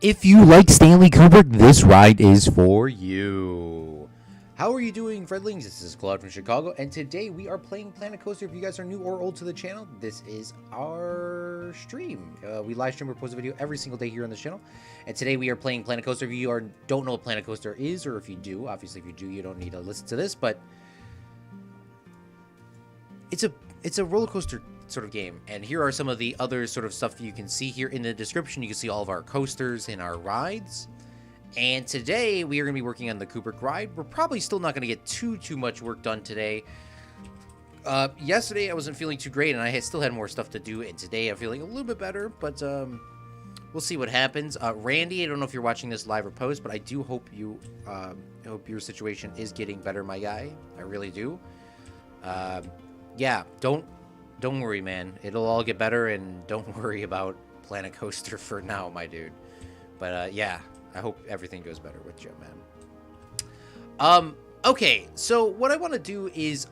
If you like Stanley Kubrick, this ride is for you. How are you doing, friendlings? This is Claude from Chicago, and today we are playing Planet Coaster. If you guys are new or old to the channel, this is our stream. We live stream or post a video every single day here on the channel, and today we are playing Planet Coaster. If you don't know what Planet Coaster is, or if you do, obviously if you do, you don't need to listen to this, but it's a roller coaster sort of game, and here are some of the other sort of stuff you can see here in the description. You can see all of our coasters and our rides, and today we are going to be working on the Kubrick Ride. We're probably still not going to get too much work done today. Yesterday I wasn't feeling too great, and I still had more stuff to do, and today I'm feeling a little bit better, but we'll see what happens. Randy, I don't know if you're watching this live or post, but I do hope you hope your situation is getting better, my guy. I really do. Yeah, don't worry, man. It'll all get better, and don't worry about Planet Coaster for now, my dude. But yeah, I hope everything goes better with you, man. Okay, so what I want to do is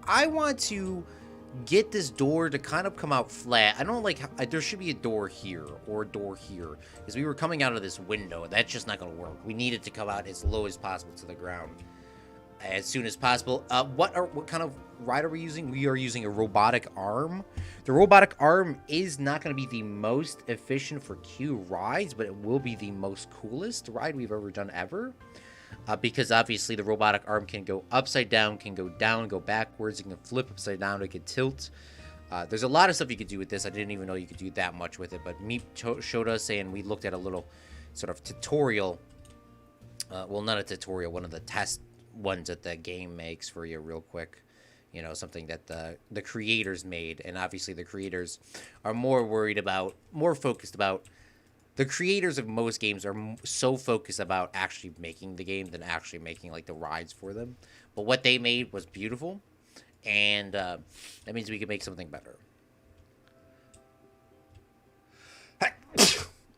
I want to get this door to kind of come out flat. I don't like there should be a door here or a door here, because we were coming out of this window. That's just not going to work. We need it to come out as low as possible to the ground as soon as possible. What kind of ride are we using? We are using a robotic arm. The robotic arm is not going to be the most efficient for Q rides, but it will be the most coolest ride we've ever done ever. Because obviously the robotic arm can go upside down, can go down, go backwards, it can flip upside down, it can tilt. There's a lot of stuff you could do with this. I didn't even know you could do that much with it, but Meep showed us, and we looked at a little sort of tutorial. Well, not a tutorial, one of the test ones that the game makes for you real quick. You know, something that the creators made, and obviously the creators are more focused about, the creators of most games are so focused about actually making the game than actually making like the rides for them. But what they made was beautiful, and that means we can make something better.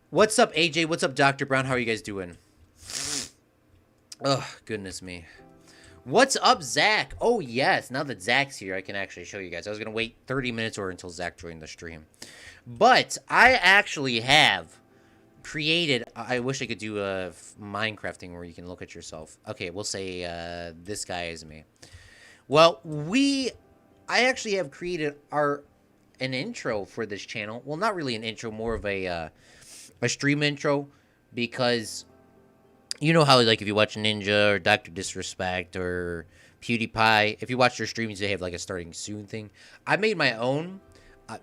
What's up, AJ? What's up, Dr. Brown? How are you guys doing? Oh, goodness me. What's up, Zach? Oh, yes. Now that Zach's here, I can actually show you guys. I was going to wait 30 minutes or until Zach joined the stream. But I actually have created... I wish I could do a Minecrafting where you can look at yourself. Okay, we'll say this guy is me. Well, I actually have created an intro for this channel. Well, not really an intro, more of a stream intro, because... You know how, like, if you watch Ninja or Dr. Disrespect or PewDiePie, if you watch their streams, they have, like, a starting soon thing. I made my own.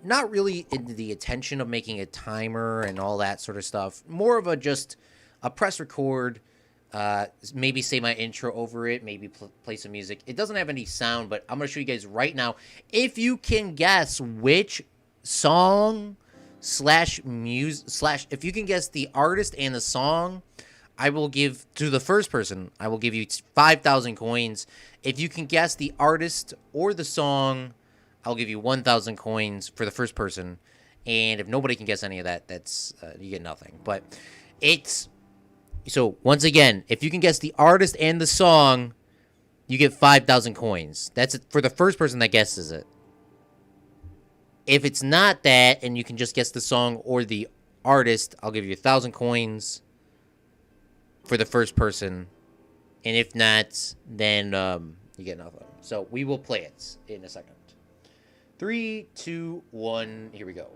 Not really into the attention of making a timer and all that sort of stuff. More of just a press record, maybe say my intro over it, maybe play some music. It doesn't have any sound, but I'm going to show you guys right now. If you can guess which song if you can guess the artist and the song, I will give, to the first person, I will give you 5,000 coins. If you can guess the artist or the song, I'll give you 1,000 coins for the first person. And if nobody can guess any of that, that's you get nothing. But so once again, if you can guess the artist and the song, you get 5,000 coins. That's it for the first person that guesses it. If it's not that, and you can just guess the song or the artist, I'll give you 1,000 coins for the first person, and if not, then you get nothing. So we will play it in a second. 3, 2, 1, here we go.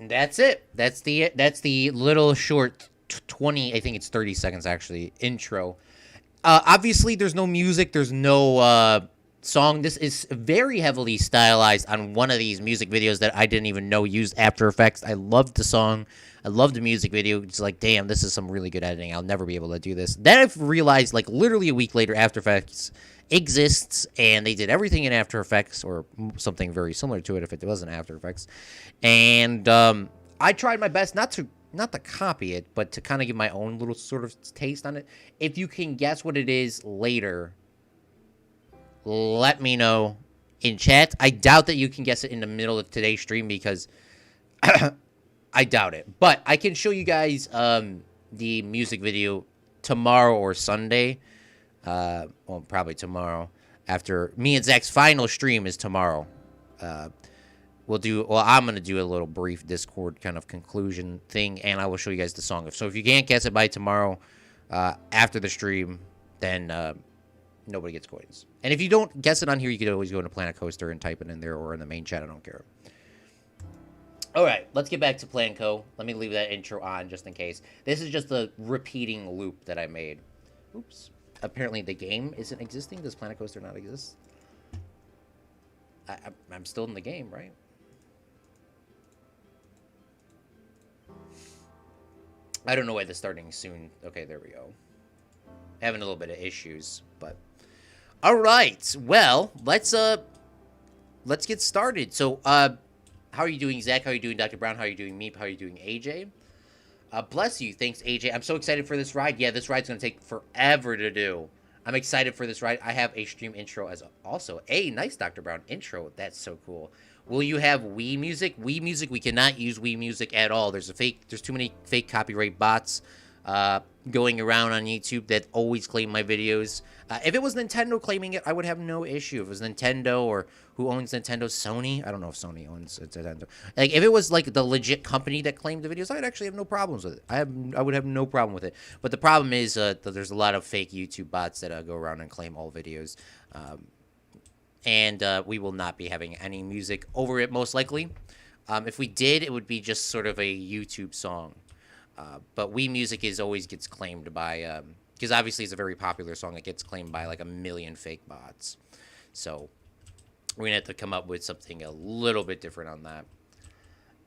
That's it. That's the little short 20, I think it's 30 seconds actually, intro. Obviously there's no music, there's no song. This is very heavily stylized on one of these music videos that I didn't even know used After Effects. I loved the song. I loved the music video. It's like, damn, this is some really good editing. I'll never be able to do this. Then I've realized, like, literally a week later, After Effects exists, and they did everything in After Effects, or something very similar to it if it wasn't After Effects. And I tried my best not to not to copy it, but to kind of give my own little sort of taste on it. If you can guess what it is later, let me know in chat. I doubt that you can guess it in the middle of today's stream because I doubt it. But I can show you guys the music video tomorrow or Sunday. Well, probably tomorrow. After me and Zach's final stream is tomorrow. I'm going to do a little brief Discord kind of conclusion thing, and I will show you guys the song. So if you can't guess it by tomorrow, after the stream, then nobody gets coins. And if you don't guess it on here, you can always go into Planet Coaster and type it in there or in the main chat. I don't care. All right, let's get back to Plan Co. Let me leave that intro on just in case. This is just a repeating loop that I made. Oops. Apparently the game isn't existing. Does Planet Coaster not exist? I'm still in the game, right? I don't know why the starting soon. Okay, there we go. Having a little bit of issues, but all right. Well, let's get started. So, how are you doing, Zach? How are you doing, Dr. Brown? How are you doing, Meep? How are you doing, AJ? Bless you. Thanks, AJ. I'm so excited for this ride. Yeah, this ride's gonna take forever to do. I'm excited for this ride. I have a stream intro as also. Hey, nice, Dr. Brown intro. That's so cool. Will you have Wii Music? Wii Music, we cannot use Wii Music at all. There's too many fake copyright bots going around on YouTube that always claim my videos. If it was Nintendo claiming it, I would have no issue. If it was Nintendo or who owns Nintendo, Sony. I don't know if Sony owns Nintendo. Like if it was like the legit company that claimed the videos, I'd actually have no problems with it. I would have no problem with it. But the problem is that there's a lot of fake YouTube bots that go around and claim all videos. And we will not be having any music over it, most likely. If we did, it would be just sort of a YouTube song. But Wii Music always gets claimed by... because obviously it's a very popular song. It gets claimed by like a million fake bots. So we're going to have to come up with something a little bit different on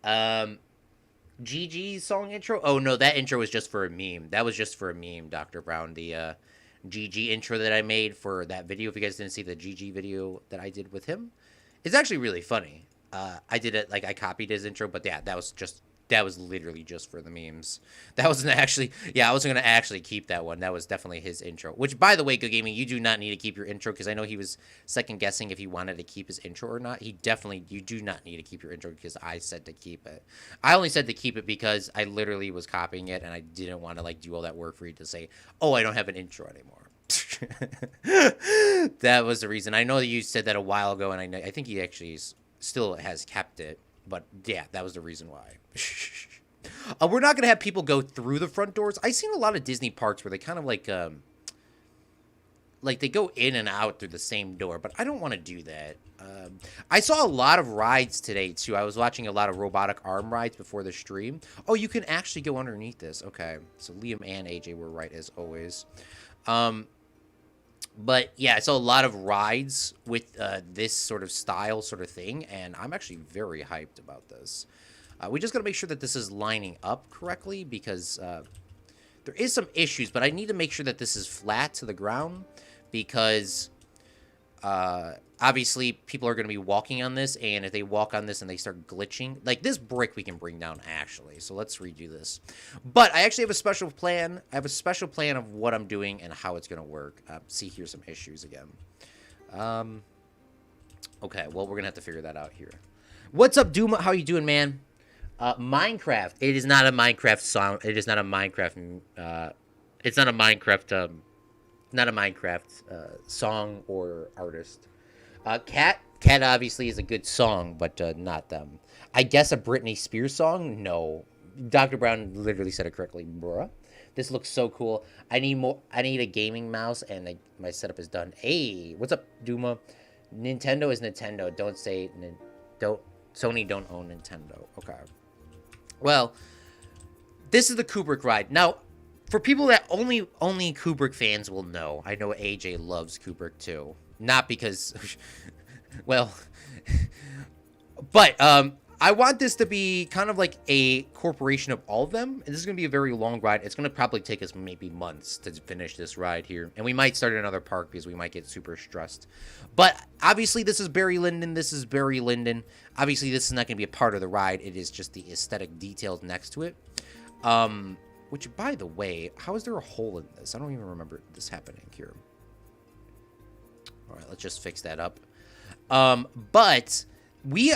that. GG's song intro? Oh, no, that intro was just for a meme. That was just for a meme, Dr. Brown. The... GG intro that I made for that video. If you guys didn't see the GG video that I did with him, it's actually really funny. I did it like I copied his intro, but yeah, that was literally just for the memes. That wasn't actually, I wasn't gonna actually keep that one. That was definitely his intro. Which, by the way, Good Gaming, you do not need to keep your intro because I know he was second guessing if he wanted to keep his intro or not. You do not need to keep your intro because I said to keep it. I only said to keep it because I literally was copying it and I didn't want to like do all that work for you to say, oh, I don't have an intro anymore. That was the reason. I know that you said that a while ago, and I think he actually still has kept it. But yeah, that was the reason why. We're not gonna have people go through the front doors. I've seen a lot of Disney parks where they kind of like they go in and out through the same door, but I don't want to do that. I saw a lot of rides today too. I was watching a lot of robotic arm rides before the stream. Oh, you can actually go underneath this. Okay, so Liam and AJ were right as always. But yeah, I saw a lot of rides with this sort of style sort of thing, and I'm actually very hyped about this. We just got to make sure that this is lining up correctly because there is some issues, but I need to make sure that this is flat to the ground because obviously people are going to be walking on this, and if they walk on this and they start glitching, like this brick we can bring down actually, so let's redo this. But I actually have a special plan. I have a special plan of what I'm doing and how it's going to work. See, here's some issues again. Okay, well, we're going to have to figure that out here. What's up, Duma? How you doing, man? Minecraft. It is not a Minecraft song. It is not a Minecraft. It's not a Minecraft. Not a Minecraft song or artist. Cat obviously is a good song, but not them. I guess a Britney Spears song? No. Dr. Brown literally said it correctly, bruh. This looks so cool. I need more. I need a gaming mouse, and my setup is done. Hey, what's up, Duma? Nintendo is Nintendo. Don't say Sony don't own Nintendo. Okay. Well, this is the Kubrick Ride. Now, for people that only Kubrick fans will know, I know AJ loves Kubrick too. Not because, well, but I want this to be kind of like a corporation of all of them. And this is going to be a very long ride. It's going to probably take us maybe months to finish this ride here. And we might start another park because we might get super stressed. But obviously this is Barry Lyndon. This is Barry Lyndon. Obviously this is not going to be a part of the ride. It is just the aesthetic details next to it. Which, by the way, how is there a hole in this? I don't even remember this happening here. All right, let's just fix that up. But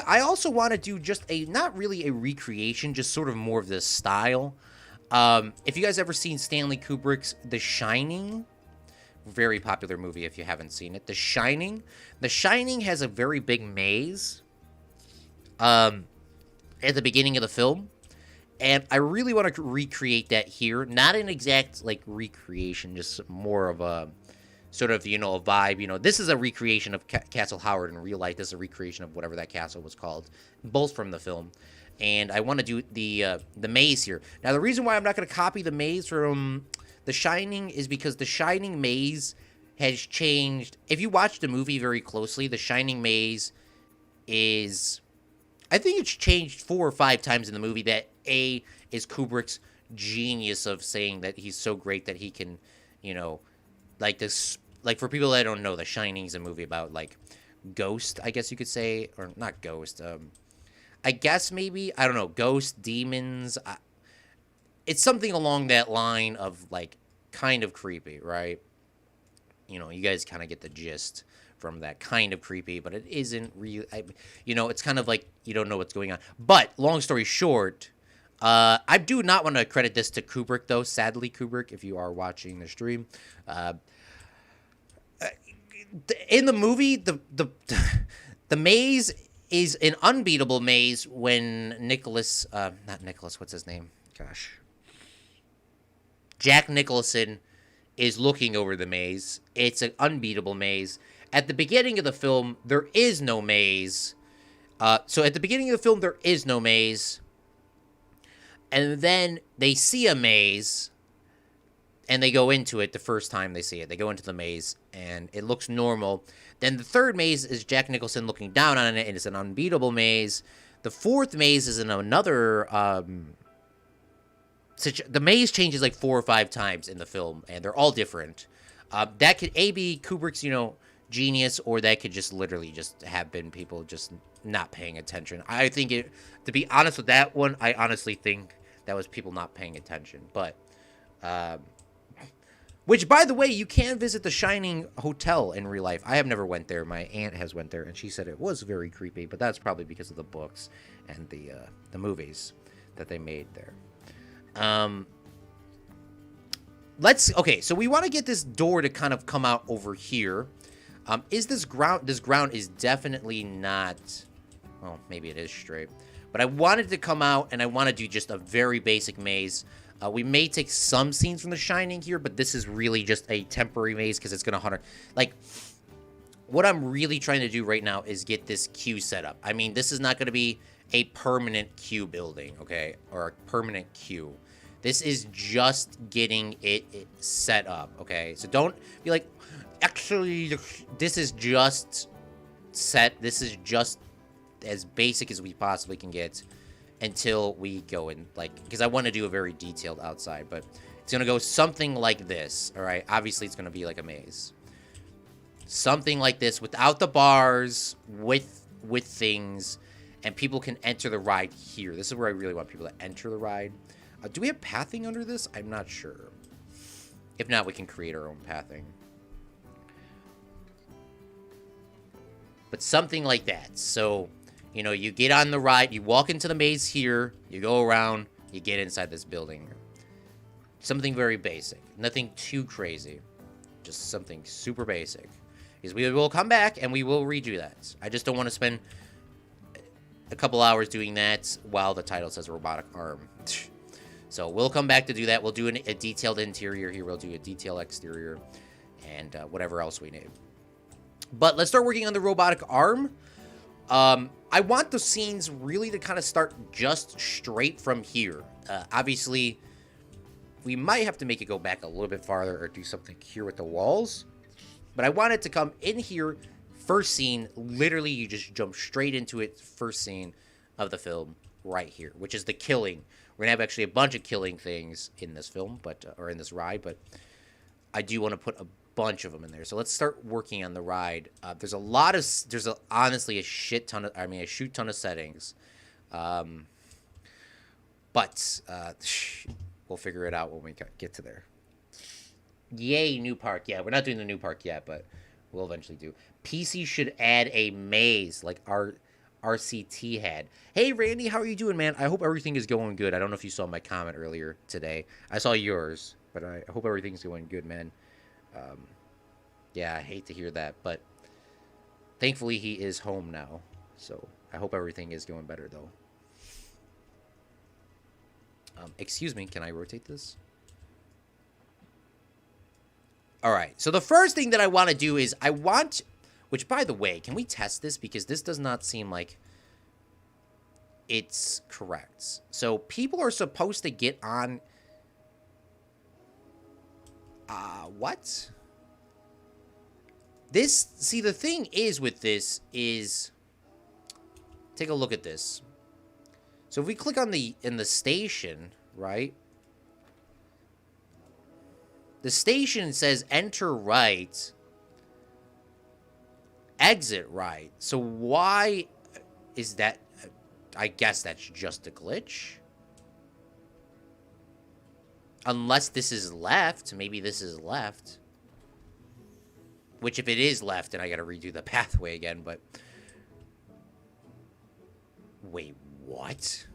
I also want to do just not really a recreation, just sort of more of this style. If you guys ever seen Stanley Kubrick's The Shining, very popular movie if you haven't seen it. The Shining has a very big maze at the beginning of the film. And I really want to recreate that here. Not an exact, like, recreation, just more of a sort of, a vibe. This is a recreation of Castle Howard in real life. This is a recreation of whatever that castle was called, both from the film. And I want to do the maze here. Now, the reason why I'm not going to copy the maze from The Shining is because The Shining maze has changed. If you watch the movie very closely, The Shining maze is... I think it's changed 4 or 5 times in the movie. That is Kubrick's genius of saying that he's so great that he can, like this. Like, for people that don't know, The Shining is a movie about, like, ghost, I guess you could say, or not ghost. I guess maybe, I don't know, ghosts, demons. It's something along that line of, like, kind of creepy, right? You guys kind of get the gist from that. Kind of creepy, but it isn't really, it's kind of like you don't know what's going on. But long story short, I do not want to credit this to Kubrick, though. Sadly, Kubrick, if you are watching the stream, in the movie, the maze is an unbeatable maze when what's his name? Gosh, Jack Nicholson is looking over the maze. It's an unbeatable maze. At the beginning of the film, there is no maze. So at the beginning of the film, there is no maze. And then they see a maze, and they go into it the first time they see it. They go into the maze, and it looks normal. Then the third maze is Jack Nicholson looking down on it, and it's an unbeatable maze. The fourth maze is in another... the maze changes like 4 or 5 times in the film, and they're all different. That could be Kubrick's, genius, or that could just literally just have been people just not paying attention. I think to be honest with that one, I honestly think that was people not paying attention. But, which, by the way, you can visit the Shining Hotel in real life. I have never went there. My aunt has went there, and she said it was very creepy, but that's probably because of the books and the movies that they made there. Okay, so we want to get this door to kind of come out over here. This ground is definitely not, well, maybe it is straight, but I wanted to come out, and I want to do just a very basic maze. We may take some scenes from The Shining here, but this is really just a temporary maze, because it's going to like, what I'm really trying to do right now is get this queue set up. I mean, this is not going to be a permanent queue building, okay, or a permanent queue. This is just getting it set up, okay? So don't be like, actually, this is just set. This is just as basic as we possibly can get until we go in, like, because I want to do a very detailed outside, but it's going to go something like this, all right? Obviously, it's going to be like a maze. Something like this without the bars, with things, and people can enter the ride here. This is where I really want people to enter the ride. Do we have pathing under this? I'm not sure. If not, we can create our own pathing. But something like that. So, you get on the ride, you walk into the maze here, you go around, you get inside this building. Something very basic. Nothing too crazy. Just something super basic. Because we will come back and we will redo that. I just don't want to spend a couple hours doing that while the title says robotic arm. So we'll come back to do that. We'll do a detailed interior here. We'll do a detailed exterior and whatever else we need. But let's start working on the robotic arm. I want the scenes really to kind of start just straight from here. Obviously, we might have to make it go back a little bit farther or do something here with the walls. But I want it to come in here, first scene. Literally, you just jump straight into it, first scene of the film right here, which is the killing. We're going to have actually a bunch of killing things in this film, or in this ride, but I do want to put a bunch of them in there. So let's start working on the ride. There's honestly a shoot ton of settings. But we'll figure it out when we get to there. Yay, new park. Yeah, we're not doing the new park yet, but we'll eventually do. PC should add a maze like our RCT had. Hey, Randy, how are you doing, man? I hope everything is going good. I don't know if you saw my comment earlier today. I saw yours, but I hope everything's going good, man. Yeah, I hate to hear that, but thankfully he is home now. So I hope everything is going better, though. Excuse me, can I rotate this? All right, so the first thing that I want to do is which, by the way, can we test this? Because this does not seem like it's correct. So people are supposed to get on... what? See, the thing is with this is... Take a look at this. So if we click on in the station, right? The station says enter right, exit right. So why is that? I guess that's just a glitch. Unless this is left. Maybe this is left. Which if it is left, then I gotta redo the pathway again, but... Wait, what?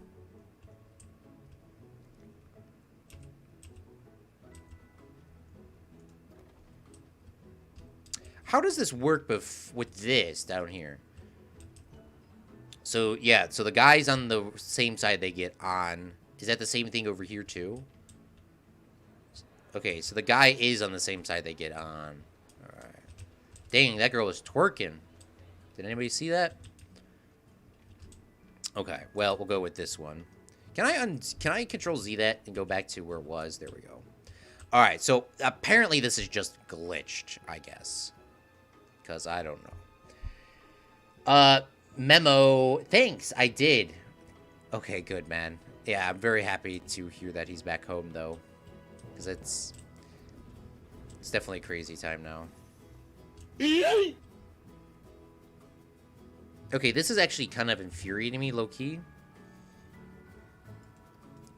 How does this work with this down here? So, yeah, so the guys on the same side they get on. Is that the same thing over here, too? Okay, so the guy is on the same side they get on. Alright. Dang, that girl is twerking. Did anybody see that? Okay, well, we'll go with this one. Can I Control Z that and go back to where it was? There we go. Alright, so apparently this is just glitched, I guess. Because I don't know. Memo. Thanks, I did. Okay, good, man. Yeah, I'm very happy to hear that he's back home, though. Because it's definitely a crazy time now. Okay, this is actually kind of infuriating me, low-key.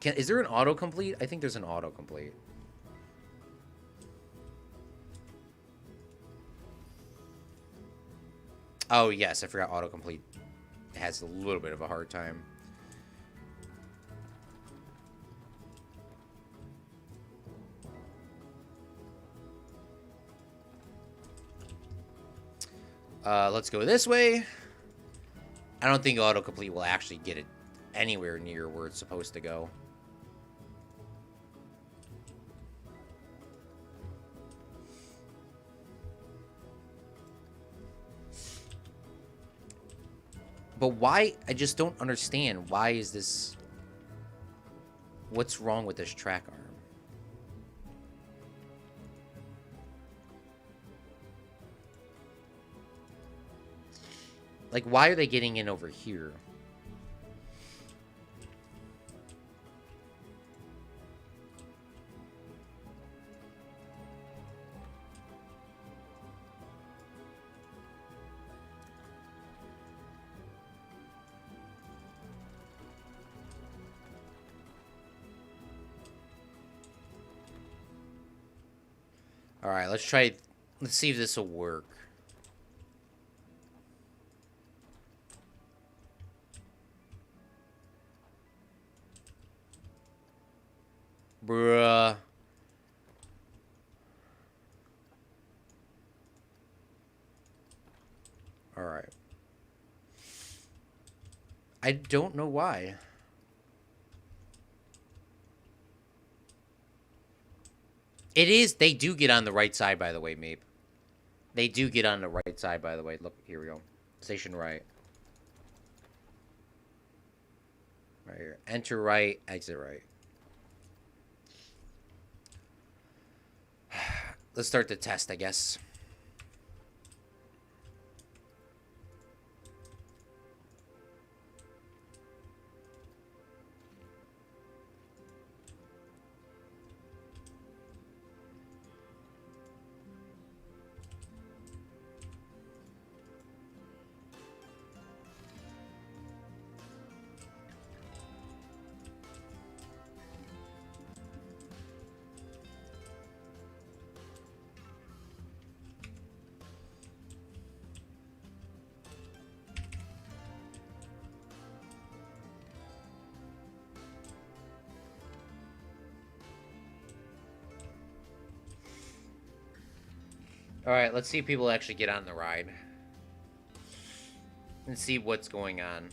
Is there an autocomplete? I think there's an autocomplete. Oh, yes, I forgot autocomplete has a little bit of a hard time. Let's go this way. I don't think autocomplete will actually get it anywhere near where it's supposed to go. But why? I just don't understand. Why is this... What's wrong with this track arm? Like, why are they getting in over here? Alright, let's try... Let's see if this will work. Bruh. Alright. I don't know why. It is, they do get on the right side, by the way, Meep. They do get on the right side, by the way. Look, here we go. Station right. Right here. Enter right, exit right. Let's start the test, I guess. Alright, let's see if people actually get on the ride. And see what's going on.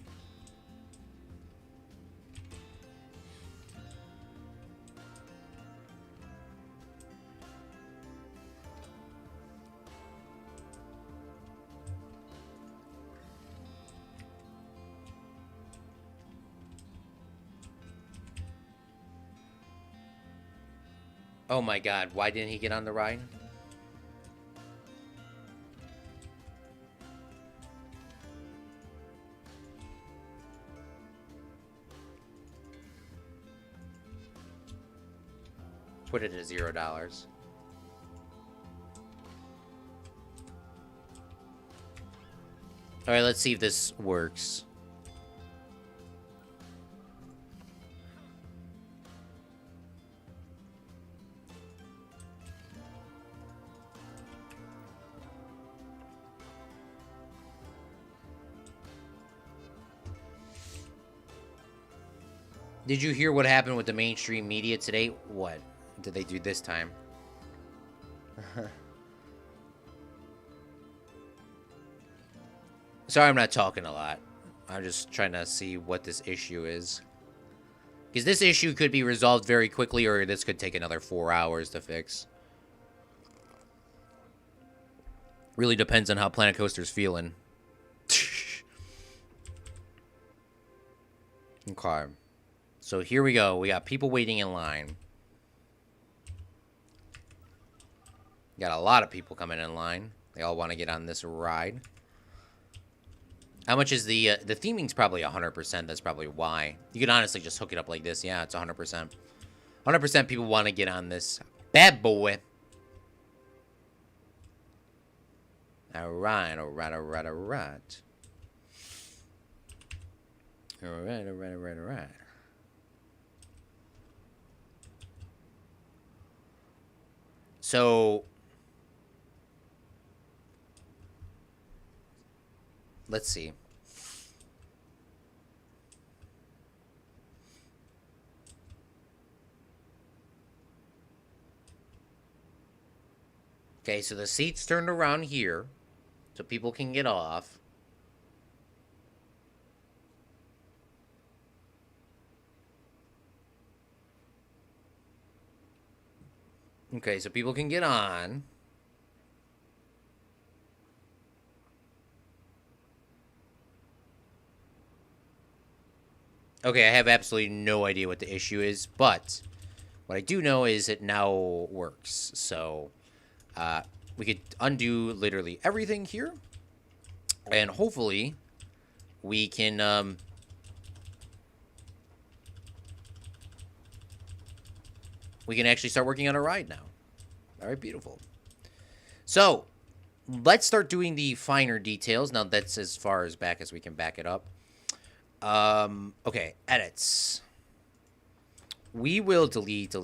Oh my god, why didn't he get on the ride? Put it at $0. Alright, let's see if this works. Did you hear what happened with the mainstream media today? What did they do this time? Sorry, I'm not talking a lot. I'm just trying to see what this issue is. Because this issue could be resolved very quickly, or this could take another 4 hours to fix. Really depends on how Planet Coaster's feeling. Okay. So here we go. We got people waiting in line. Got a lot of people coming in line. They all want to get on this ride. How much is the theming's probably 100%. That's probably why. You could honestly just hook it up like this. Yeah, it's 100%. 100% people want to get on this bad boy. Alright, alright, alright, alright. Alright, alright, alright, alright. So, let's see. Okay, so the seat's turned around here, so people can get off. Okay, so people can get on. Okay, I have absolutely no idea what the issue is, but what I do know is it now works. So, we could undo literally everything here, and hopefully we can, we can actually start working on a ride now. All right, beautiful. So, let's start doing the finer details. Now, that's as far as back as we can back it up. Okay, edits. We will delete. And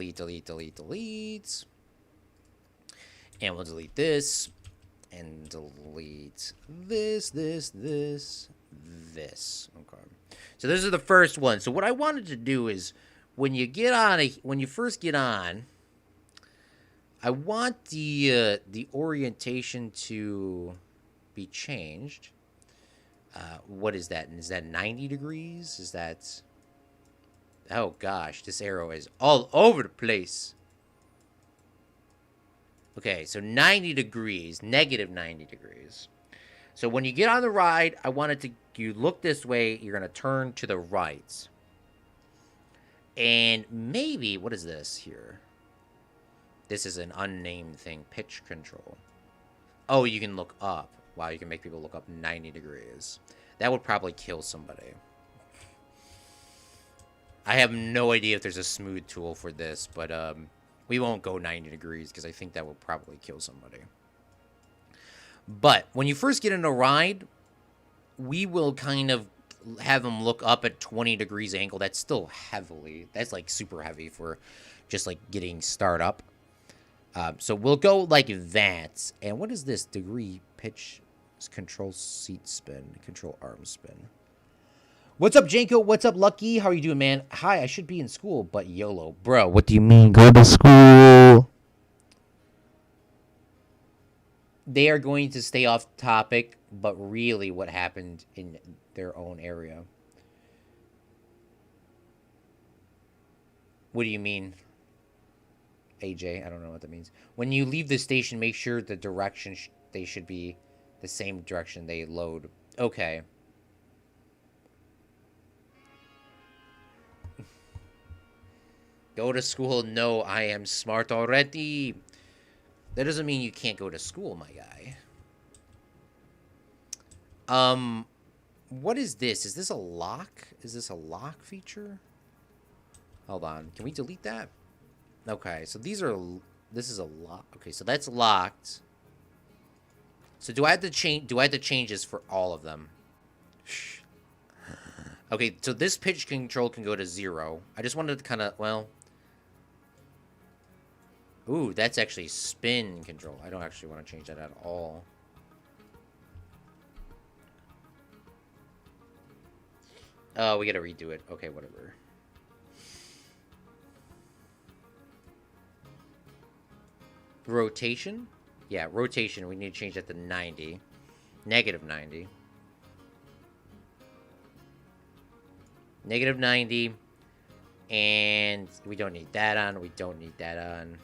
we'll delete this. And delete this. Okay. So this is the first one. So what I wanted to do is, when you get on when you first get on, I want the orientation to be changed. What is that? Is that 90 degrees? Is that... Oh gosh, this arrow is all over the place. Okay, so 90 degrees, negative 90 degrees. So when you get on the ride, I want it to... You look this way, you're going to turn to the right. And maybe, what is this here? This is an unnamed thing. Pitch control. Oh, you can look up. Wow, you can make people look up 90 degrees. That would probably kill somebody. I have no idea if there's a smooth tool for this, but we won't go 90 degrees because I think that will probably kill somebody. But when you first get in a ride, we will kind of have them look up at 20 degrees angle. That's still heavily. That's like super heavy for just like getting start up. So we'll go like that. And what is this? Degree pitch control seat spin. Control arm spin. What's up, Janko? What's up, Lucky? How are you doing, man? Hi, I should be in school, but YOLO. Bro, what do you mean? Go to school. they are going to stay off topic, but really what happened in their own area. What do you mean, AJ? I don't know what that means. When you leave the station, make sure the direction they should be the same direction they load. Okay. Go to school. No, I am smart already. That doesn't mean you can't go to school, my guy. What is this? Is this a lock? Is this a lock feature? Hold on. Can we delete that? Okay, so this is a lock. Okay, so that's locked. So do I have to change this for all of them? Okay, so this pitch control can go to 0. I just wanted to kind of, well... Ooh, that's actually spin control. I don't actually want to change that at all. Oh, we gotta redo it. Okay, whatever. Rotation? Yeah, rotation. We need to change that to 90. Negative 90. Negative 90. And we don't need that on. We don't need that on.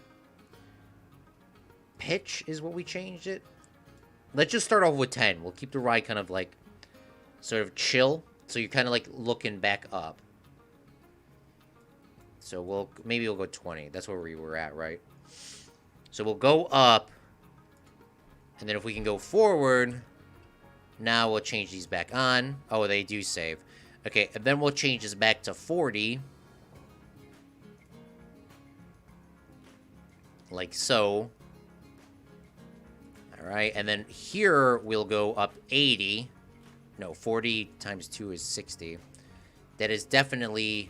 Pitch is what we changed it. Let's just start off with 10. We'll keep the ride kind of like sort of chill. So you're kind of like looking back up. So maybe we'll go 20. That's where we were at, right? So we'll go up. And then if we can go forward, now we'll change these back on. Oh, they do save. Okay, and then we'll change this back to 40. Like so. Alright, and then here we'll go up 80. No, 40 times 2 is 60. That is definitely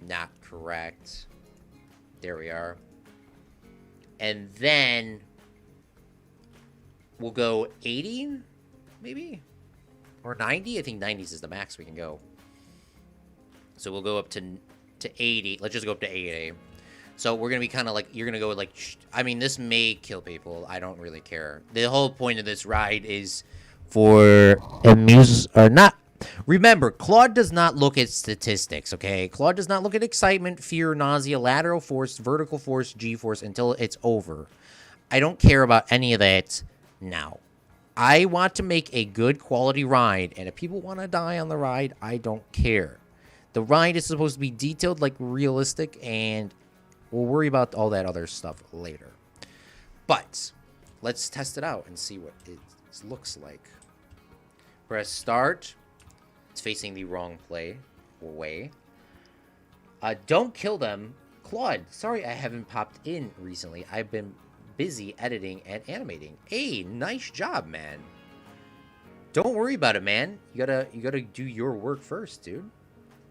not correct. There we are. And then we'll go 80, maybe? Or 90? I think 90s is the max we can go. So we'll go up to 80. Let's just go up to 80. So we're going to be kind of like, you're going to go like, I mean, this may kill people. I don't really care. The whole point of this ride is for amuse, or not. Remember, Claude does not look at statistics, okay? Claude does not look at excitement, fear, nausea, lateral force, vertical force, G-force until it's over. I don't care about any of that now. I want to make a good quality ride, and if people want to die on the ride, I don't care. The ride is supposed to be detailed, like realistic, and we'll worry about all that other stuff later. But let's test it out and see what it looks like. Press start. It's facing the wrong way. Don't kill them. Claude, sorry I haven't popped in recently. I've been busy editing and animating. Hey, nice job, man. Don't worry about it, man. You gotta do your work first, dude.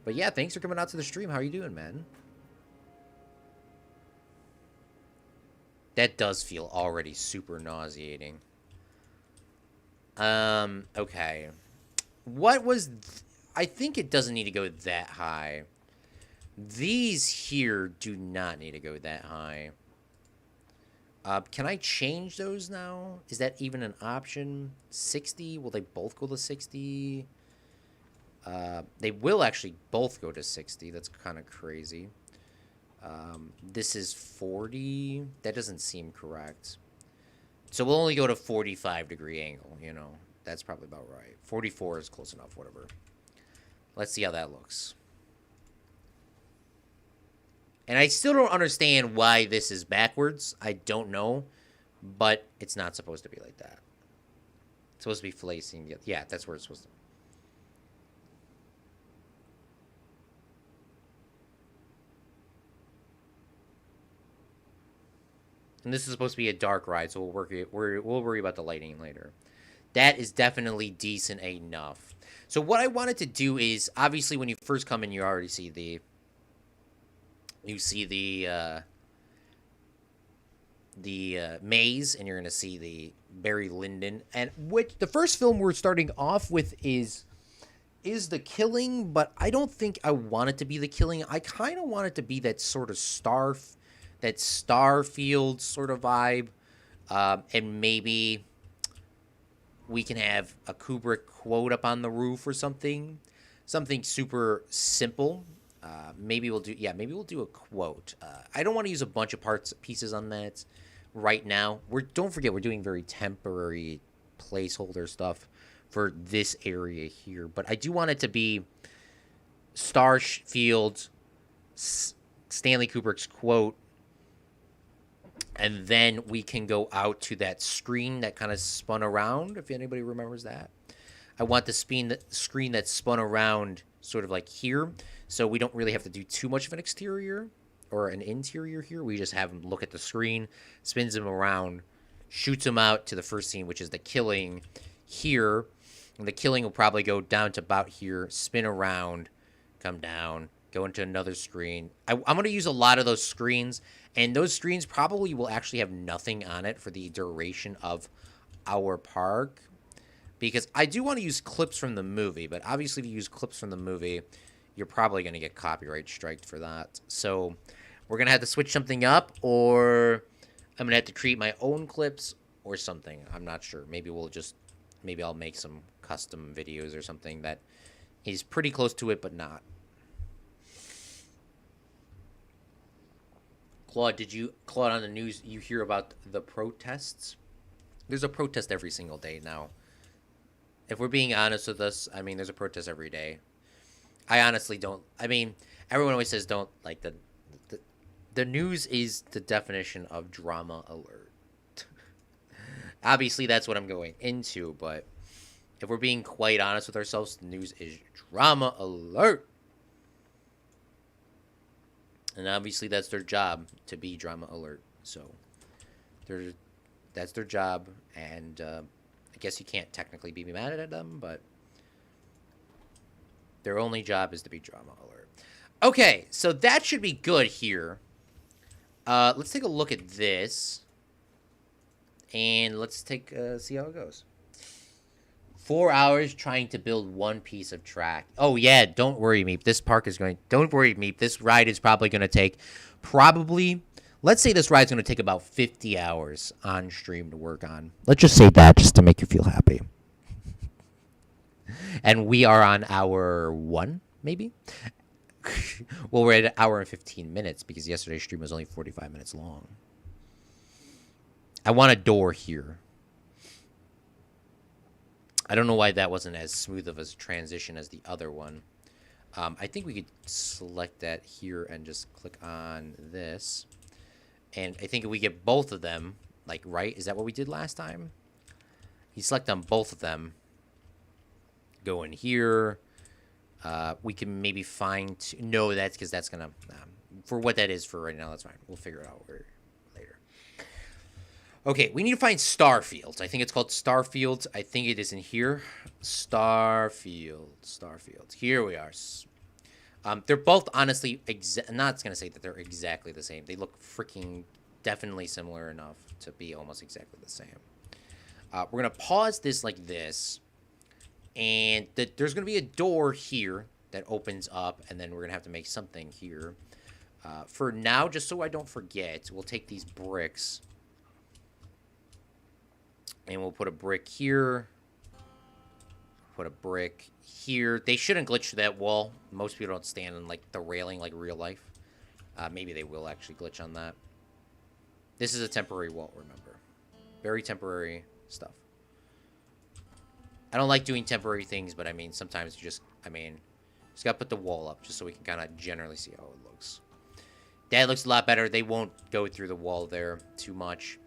But yeah, thanks for coming out to the stream. How are you doing, man? That does feel already super nauseating. Okay. What was... I think it doesn't need to go that high. These here do not need to go that high. Can I change those now? Is that even an option? 60? Will they both go to 60? They will actually both go to 60. That's kind of crazy. This is 40. That doesn't seem correct. So we'll only go to 45-degree angle, you know. That's probably about right. 44 is close enough, whatever. Let's see how that looks. And I still don't understand why this is backwards. I don't know. But it's not supposed to be like that. It's supposed to be facing. Yeah, that's where it's supposed to be. And this is supposed to be a dark ride, so we'll worry about the lighting later. That is definitely decent enough. So what I wanted to do is, obviously, when you first come in, you already see the... maze, and you're going to see the Barry Lyndon. And the first film we're starting off with is the killing, but I don't think I want it to be the killing. I kind of want it to be that sort of that star field sort of vibe. And maybe we can have a Kubrick quote up on the roof or something. Something super simple. Maybe we'll do a quote. I don't want to use a bunch of pieces on that right now. Don't forget we're doing very temporary placeholder stuff for this area here, but I do want it to be star field, Stanley Kubrick's quote, and then we can go out to that screen that kind of spun around, if anybody remembers that. I want the screen that spun around sort of like here, so we don't really have to do too much of an exterior or an interior here. We just have him look at the screen, spins him around, shoots him out to the first scene, which is the killing here. And the killing will probably go down to about here, spin around, come down, go into another screen. I'm going to use a lot of those screens, and those screens probably will actually have nothing on it for the duration of our park, because I do want to use clips from the movie, but obviously if you use clips from the movie, you're probably going to get copyright striked for that. So we're going to have to switch something up, or I'm going to have to create my own clips or something. I'm not sure. Maybe I'll make some custom videos or something that is pretty close to it, but not. Claude, on the news, you hear about the protests? There's a protest every single day now. If we're being honest with us, I mean, there's a protest every day. I honestly don't. I mean, everyone always says don't like the news is the definition of drama alert. Obviously, that's what I'm going into, but if we're being quite honest with ourselves, the news is drama alert. And obviously, that's their job, to be drama alert. So, that's their job, and I guess you can't technically be mad at them, but their only job is to be drama alert. Okay, so that should be good here. Let's take a look at this, and let's see how it goes. 4 hours trying to build one piece of track. Oh yeah, don't worry, Meep. Don't worry, Meep. This ride is probably going to take let's say this ride's going to take about 50 hours on stream to work on. Let's just say that just to make you feel happy. And we are on hour 1, maybe? Well, we're at an hour and 15 minutes because yesterday's stream was only 45 minutes long. I want a door here. I don't know why that wasn't as smooth of a transition as the other one. I think we could select that here and just click on this. And I think if we get both of them, like, right? Is that what we did last time? You select on both of them. Go in here. We can maybe find... No, that's because that's going to... for what that is for right now, that's fine. We'll figure it out later. Okay, we need to find star fields. I think it's called star fields. I think it is in here. Star fields. Here we are. They're both honestly... I'm not going to say that they're exactly the same. They look freaking definitely similar enough to be almost exactly the same. We're going to pause this like this. And there's going to be a door here that opens up. And then we're going to have to make something here. For now, just so I don't forget, we'll take these bricks. And we'll put a brick here. Put a brick here. They shouldn't glitch through that wall. Most people don't stand on, like, the railing like real life. Maybe they will actually glitch on that. This is a temporary wall, remember. Very temporary stuff. I don't like doing temporary things, but I mean, sometimes you just gotta put the wall up just so we can kind of generally see how it looks. That looks a lot better. They won't go through the wall there too much.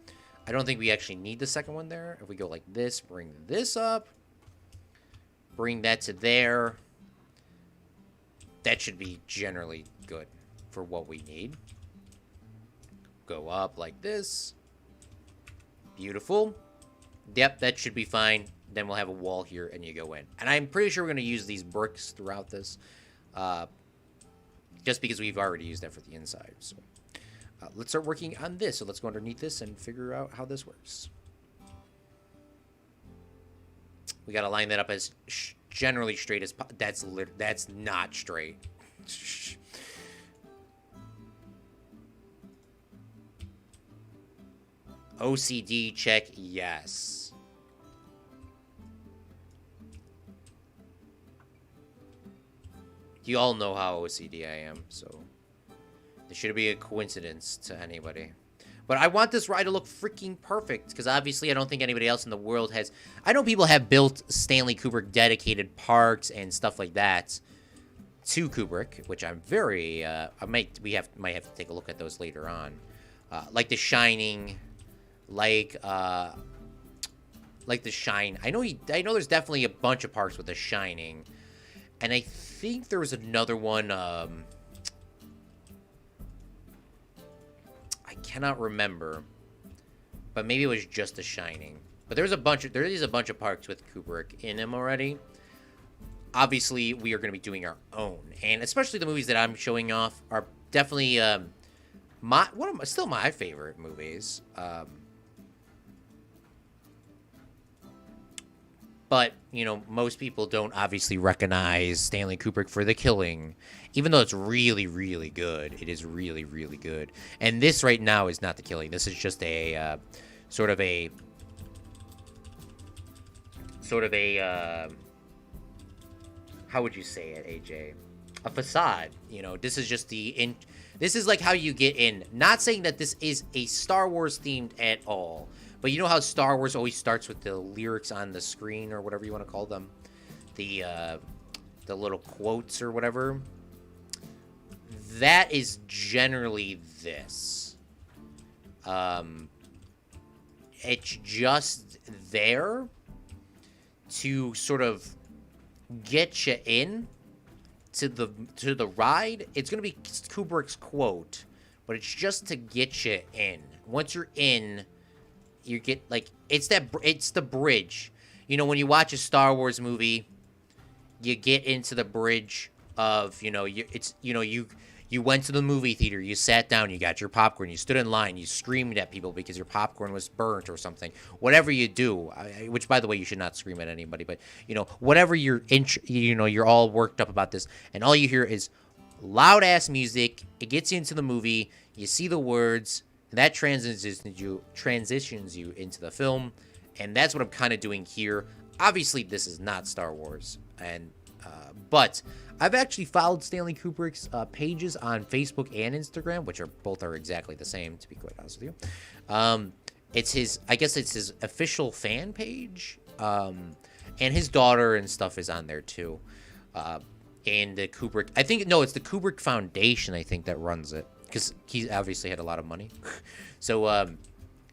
I don't think we actually need the second one there. If we go like this, bring this up. Bring that to there. That should be generally good for what we need. Go up like this. Beautiful. Yep, that should be fine. Then we'll have a wall here and you go in. And I'm pretty sure we're going to use these bricks throughout this. Just because we've already used that for the inside. So let's start working on this. So let's go underneath this and figure out how this works. We got to line that up as generally straight as that's not straight. OCD check, yes. You all know how OCD I am, so this should be a coincidence to anybody. But I want this ride to look freaking perfect, because obviously I don't think anybody else in the world has... I know people have built Stanley Kubrick dedicated parks and stuff like that to Kubrick, which I'm very... might have to take a look at those later on. Like The Shining, like The Shine. I know there's definitely a bunch of parks with The Shining, and I think there was another one. I cannot remember, but maybe it was just The Shining. But there is a bunch of parks with Kubrick in them already. Obviously, we are going to be doing our own, and especially the movies that I'm showing off are definitely still my favorite movies. But, you know, most people don't obviously recognize Stanley Kubrick for The Killing. Even though it's really, really good. It is really, really good. And this right now is not The Killing. This is just a, sort of a, how would you say it, AJ? A facade. You know, this is just this is like how you get in. Not saying that this is a Star Wars themed at all. But you know how Star Wars always starts with the lyrics on the screen, or whatever you want to call them? The little quotes or whatever? That is generally this. It's just there to sort of get you in to the ride. It's going to be Kubrick's quote, but it's just to get you in. Once you're in... You get, like, it's the bridge. You know, when you watch a Star Wars movie, you get into the bridge of, you know, you went to the movie theater, you sat down, you got your popcorn, you stood in line, you screamed at people because your popcorn was burnt or something. Whatever you do, which, by the way, you should not scream at anybody, but, you know, whatever you're all worked up about this, and all you hear is loud-ass music, it gets you into the movie, you see the words... That transitions you into the film, and that's what I'm kind of doing here. Obviously, this is not Star Wars, but I've actually followed Stanley Kubrick's pages on Facebook and Instagram, which both are exactly the same, to be quite honest with you. It's his official fan page, and his daughter and stuff is on there too. And the Kubrick, it's the Kubrick Foundation, I think, that runs it. Because he obviously had a lot of money. So,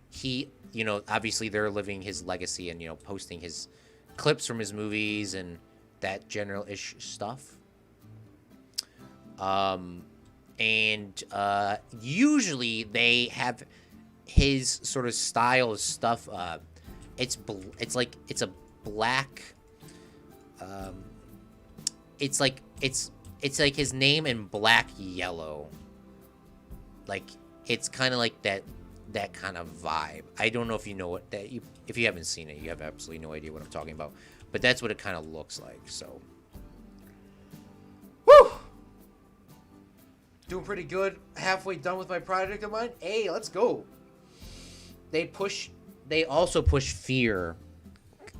he, you know, obviously they're living his legacy and, you know, posting his clips from his movies and that general-ish stuff. Usually they have his sort of style of stuff. It's like a black... it's like his name in black yellow. Like, it's kind of like that kind of vibe. I don't know if you know if you haven't seen it, you have absolutely no idea what I'm talking about. But that's what it kind of looks like, so. Woo! Doing pretty good. Halfway done with my project of mine. Hey, let's go. They also push Fear.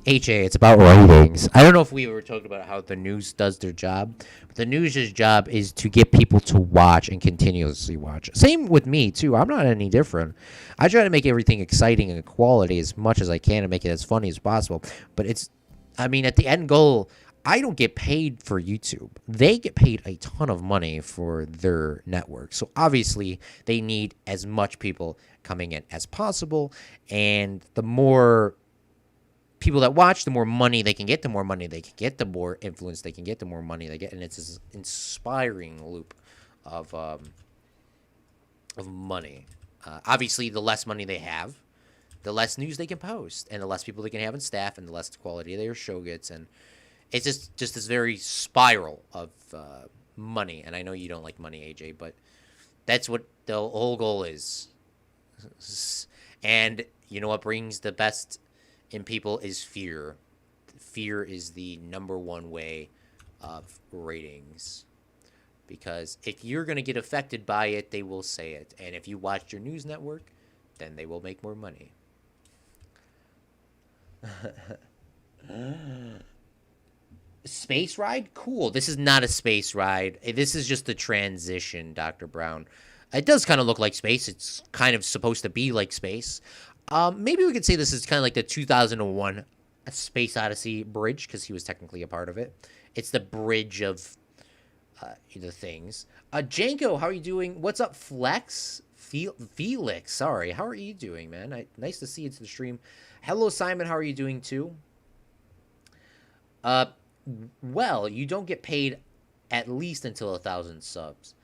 HA, it's about ratings. I don't know if we were talking about how the news does their job, but the news's job is to get people to watch and continuously watch. Same with me, too. I'm not any different. I try to make everything exciting and quality as much as I can and make it as funny as possible. But at the end goal, I don't get paid for YouTube. They get paid a ton of money for their network. So obviously, they need as much people coming in as possible. And the more people that watch, the more money they can get, the more influence they can get, the more money they get, and it's this inspiring loop of money. Obviously, the less money they have, the less news they can post, and the less people they can have in staff, and the less quality their show gets, and it's just this very spiral of money. And I know you don't like money, AJ, but that's what the whole goal is. And you know what brings the best in people is fear. Fear is the number one way of ratings. Because if you're going to get affected by it, they will say it. And if you watch your news network, then they will make more money. Space ride? Cool. This is not a space ride. This is just a transition, Dr. Brown. It does kind of look like space. It's kind of supposed to be like space. Maybe we could say this is kind of like the 2001 Space Odyssey bridge, because he was technically a part of it. It's the bridge of the things. Janko, how are you doing? What's up, Flex? Felix, sorry. How are you doing, man? Nice to see you to the stream. Hello, Simon. How are you doing, too? Well, you don't get paid at least until 1,000 subs.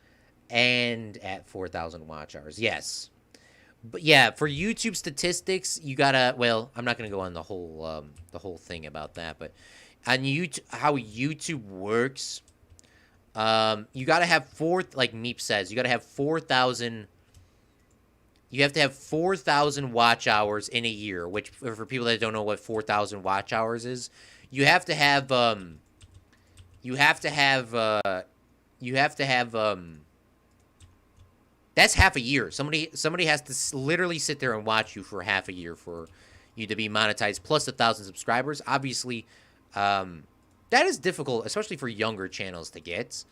And at 4,000 watch hours. Yes. But yeah, for YouTube statistics, you gotta... Well, I'm not gonna go on the whole thing about that, but on YouTube, how YouTube works, you gotta have like Meep says, you gotta have 4,000... You have to have 4,000 watch hours in a year, which, for people that don't know what 4,000 watch hours is, you have to have, that's half a year. Somebody has to literally sit there and watch you for half a year for you to be monetized, plus 1,000 subscribers. Obviously, that is difficult, especially for younger channels to get.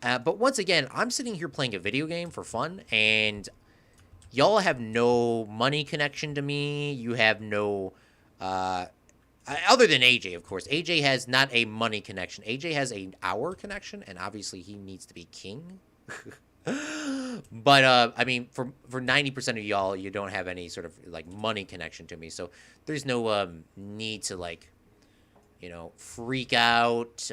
But once again, I'm sitting here playing a video game for fun, and y'all have no money connection to me. You have no... other than AJ, of course. AJ has not a money connection. AJ has an hour connection, and obviously he needs to be king. But, I mean, for 90% of y'all, you don't have any sort of, like, money connection to me. So there's no need to, like, you know, freak out,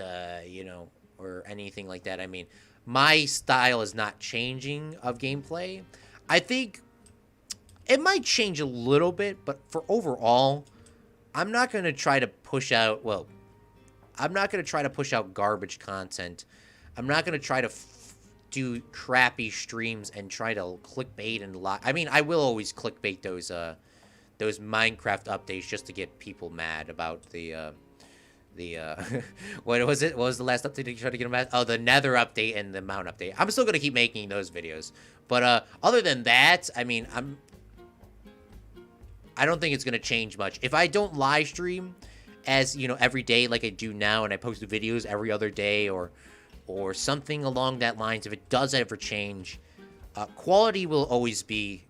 you know, or anything like that. I mean, my style is not changing of gameplay. I think it might change a little bit, but for overall... I'm not going to try to push out, well, I'm not going to try to push out garbage content. I'm not going to try to do crappy streams and try to clickbait and lie. I mean, I will always clickbait those Minecraft updates just to get people mad about the what was it? What was the last update you tried to get them mad? Oh, the Nether update and the Mount update. I'm still going to keep making those videos. But other than that, I mean, I don't think it's going to change much. If I don't live stream as, you know, every day like I do now, and I post videos every other day or something along that lines, if it does ever change, quality will always be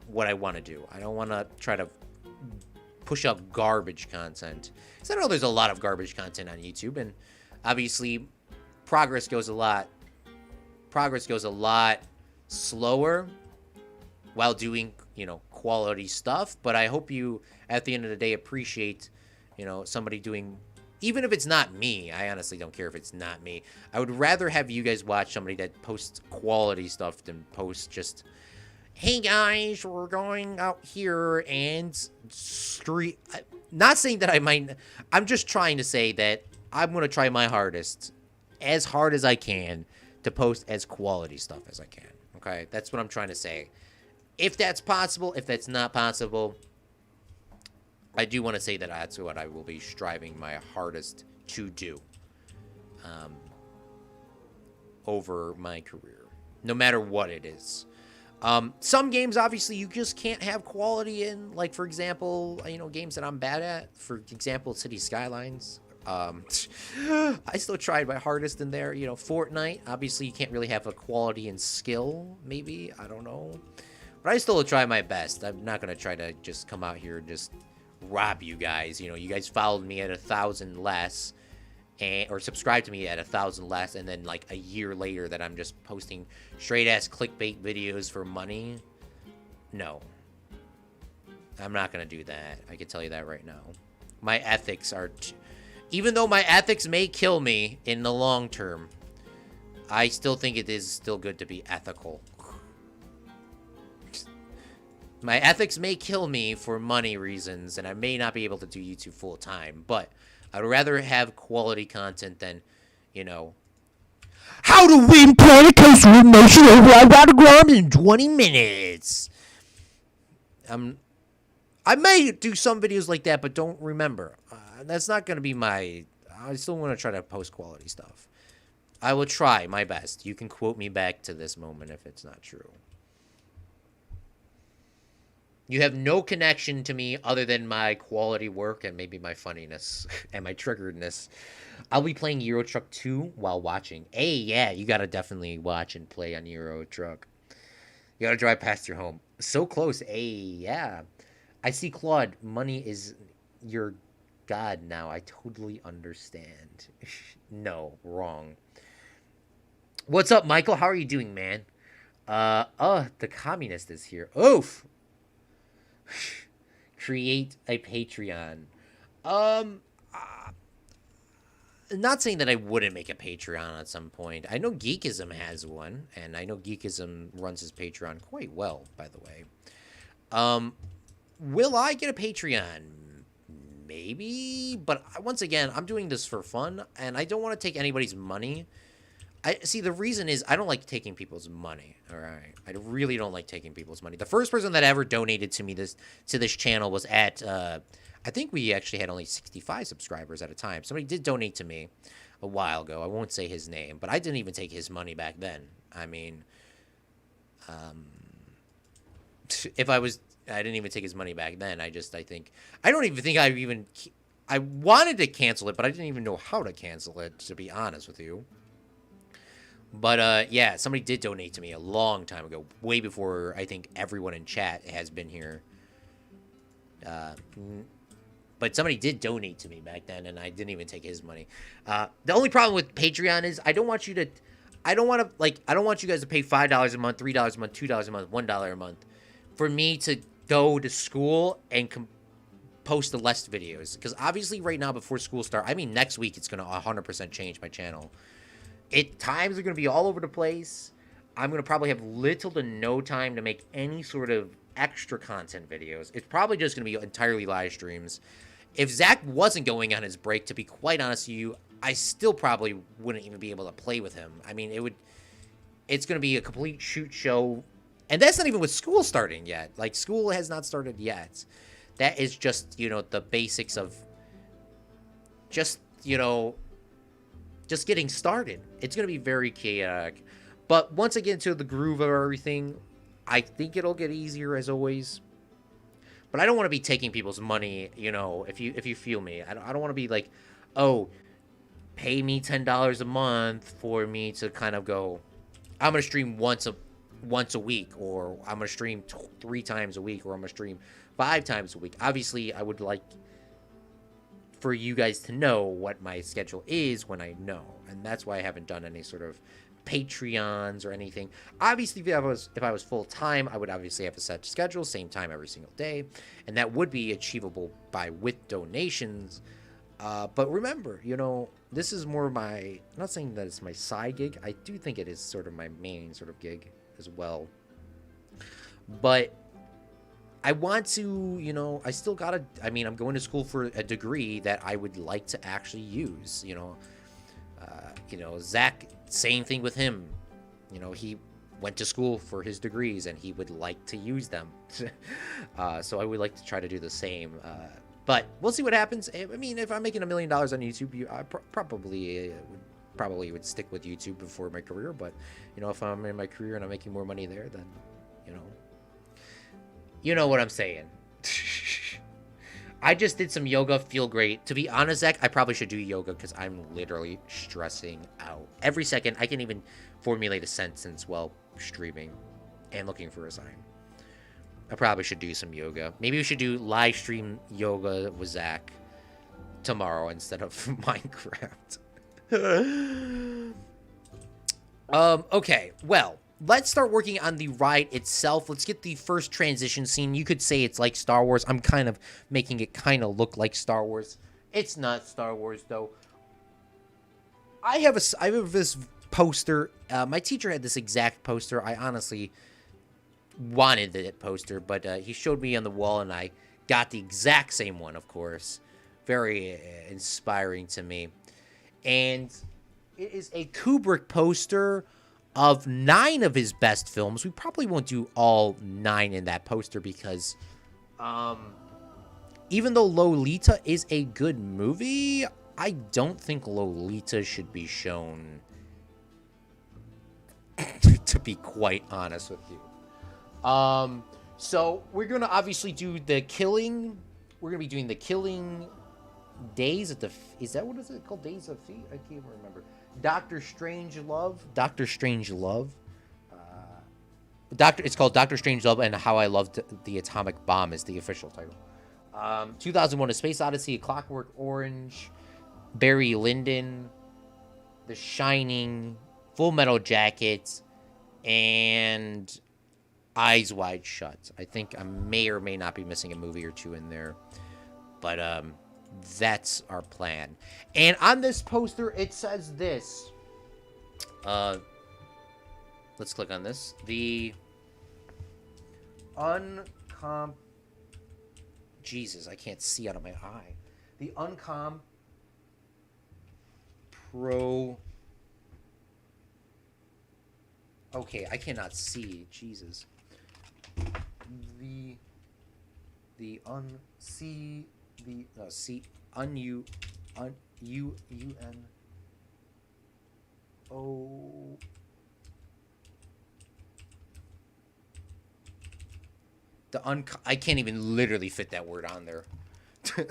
what I want to do. I don't want to try to push up garbage content. Because I know there's a lot of garbage content on YouTube, and obviously progress goes a lot slower while doing, you know, quality stuff. But I hope you, at the end of the day, appreciate, you know, somebody doing, even if it's not me. I honestly don't care if it's not me. I would rather have you guys watch somebody that posts quality stuff than post just, hey guys, we're going out here and street. Not saying that I'm just trying to say that I'm going to try my hardest, as hard as I can, to post as quality stuff as I can. Okay? That's what I'm trying to say. If that's possible, if that's not possible, I do want to say that that's what I will be striving my hardest to do over my career, no matter what it is. Some games, obviously, you just can't have quality in. Like, for example, you know, games that I'm bad at. For example, City Skylines. I still tried my hardest in there. You know, Fortnite. Obviously, you can't really have a quality and skill, maybe. I don't know. But I still will try my best. I'm not going to try to just come out here and just rob you guys. You know, you guys followed me at 1,000 less. Or subscribe to me at 1,000 less, and then like a year later that I'm just posting straight ass clickbait videos for money. No, I'm not gonna do that. I can tell you that right now. My ethics are, even though my ethics may kill me in the long term, I still think it is still good to be ethical. My ethics may kill me for money reasons, and I may not be able to do YouTube full time, but I'd rather have quality content than, you know, how to win Planet Coaster Emotional Ride Battleground in 20 minutes. I may do some videos like that, but don't remember. That's not going to be my... I still want to try to post quality stuff. I will try my best. You can quote me back to this moment if it's not true. You have no connection to me other than my quality work and maybe my funniness and my triggeredness. I'll be playing Euro Truck 2 while watching. Hey, yeah, you gotta definitely watch and play on Euro Truck. You gotta drive past your home. So close. Hey, yeah. I see Claude. Money is your god now. I totally understand. No, wrong. What's up, Michael? How are you doing, man? The communist is here. Oof. Create a Patreon. Um, not saying that I wouldn't make a Patreon at some point. I know Geekism has one, and I know Geekism runs his Patreon quite well, by the way. Um, will I get a Patreon? Maybe, but once again, I'm doing this for fun, and I don't want to take anybody's money. I see. The reason is I don't like taking people's money. All right, I really don't like taking people's money. The first person that ever donated to me this channel was at I think we actually had only 65 subscribers at a time. Somebody did donate to me a while ago. I won't say his name, but I didn't even take his money back then. I mean, um, if I didn't even take his money back then. I think I don't even think I wanted to cancel it, but I didn't even know how to cancel it. To be honest with you. But yeah, somebody did donate to me a long time ago, way before I think everyone in chat has been here. But somebody did donate to me back then, and I didn't even take his money. The only problem with Patreon is I don't want you guys to pay $5 a month, $3 a month, $2 a month, $1 a month for me to go to school and post the less videos. Because obviously right now before school start, I mean next week it's going to 100% change my channel. Times are going to be all over the place. I'm going to probably have little to no time to make any sort of extra content videos. It's probably just going to be entirely live streams. If Zach wasn't going on his break, to be quite honest with you, I still probably wouldn't even be able to play with him. I mean, it's going to be a complete shoot show. And that's not even with school starting yet. Like, school has not started yet. That is just, the basics of just getting started. It's going to be very chaotic. But once I get into the groove of everything, I think it'll get easier as always. But I don't want to be taking people's money, if you feel me. I don't want to be like, oh, pay me $10 a month for me to kind of go, I'm going to stream once a week, or I'm going to stream 3 times a week, or I'm going to stream 5 times a week. Obviously, I would like for you guys to know what my schedule is when I know. And that's why I haven't done any sort of Patreons or anything. Obviously, if I was full-time, I would obviously have a set schedule, same time every single day. And that would be achievable with donations. But remember, this is more I'm not saying that it's my side gig. I do think it is sort of my main sort of gig as well. But I want to, I still gotta, I'm going to school for a degree that I would like to actually use, Zach, same thing with him. He went to school for his degrees and he would like to use them. So I would like to try to do the same. But we'll see what happens. I mean, if I'm making $1 million on YouTube, I probably would stick with YouTube before my career. But, if I'm in my career and I'm making more money there, then, you know what I'm saying. I just did some yoga, feel great. To be honest, Zach, I probably should do yoga because I'm literally stressing out. Every second, I can even formulate a sentence while streaming and looking for a sign. I probably should do some yoga. Maybe we should do live stream yoga with Zach tomorrow instead of Minecraft. Okay, well, let's start working on the ride itself. Let's get the first transition scene. You could say it's like Star Wars. I'm kind of making it kind of look like Star Wars. It's not Star Wars, though. I have this poster. My teacher had this exact poster. I honestly wanted that poster, but he showed me on the wall, and I got the exact same one, of course. Very inspiring to me. And it is a Kubrick poster of 9 of his best films. We probably won't do all 9 in that poster because even though Lolita is a good movie, I don't think Lolita should be shown, to be quite honest with you. So we're gonna obviously do the killing. We're gonna be doing the killing days at the. Is that what is it called? Days of Feet? I can't even remember. Doctor Strange Love. Doctor Strange Love. It's called Doctor Strange Love and How I Loved the Atomic Bomb is the official title. 2001: A Space Odyssey, Clockwork Orange, Barry Lyndon, The Shining, Full Metal Jacket, and Eyes Wide Shut. I think I may or may not be missing a movie or two in there, but that's our plan. And on this poster, it says this. Let's click on this. Jesus, I can't see out of my eye. The Okay, I cannot see. Jesus. I can't even literally fit that word on there.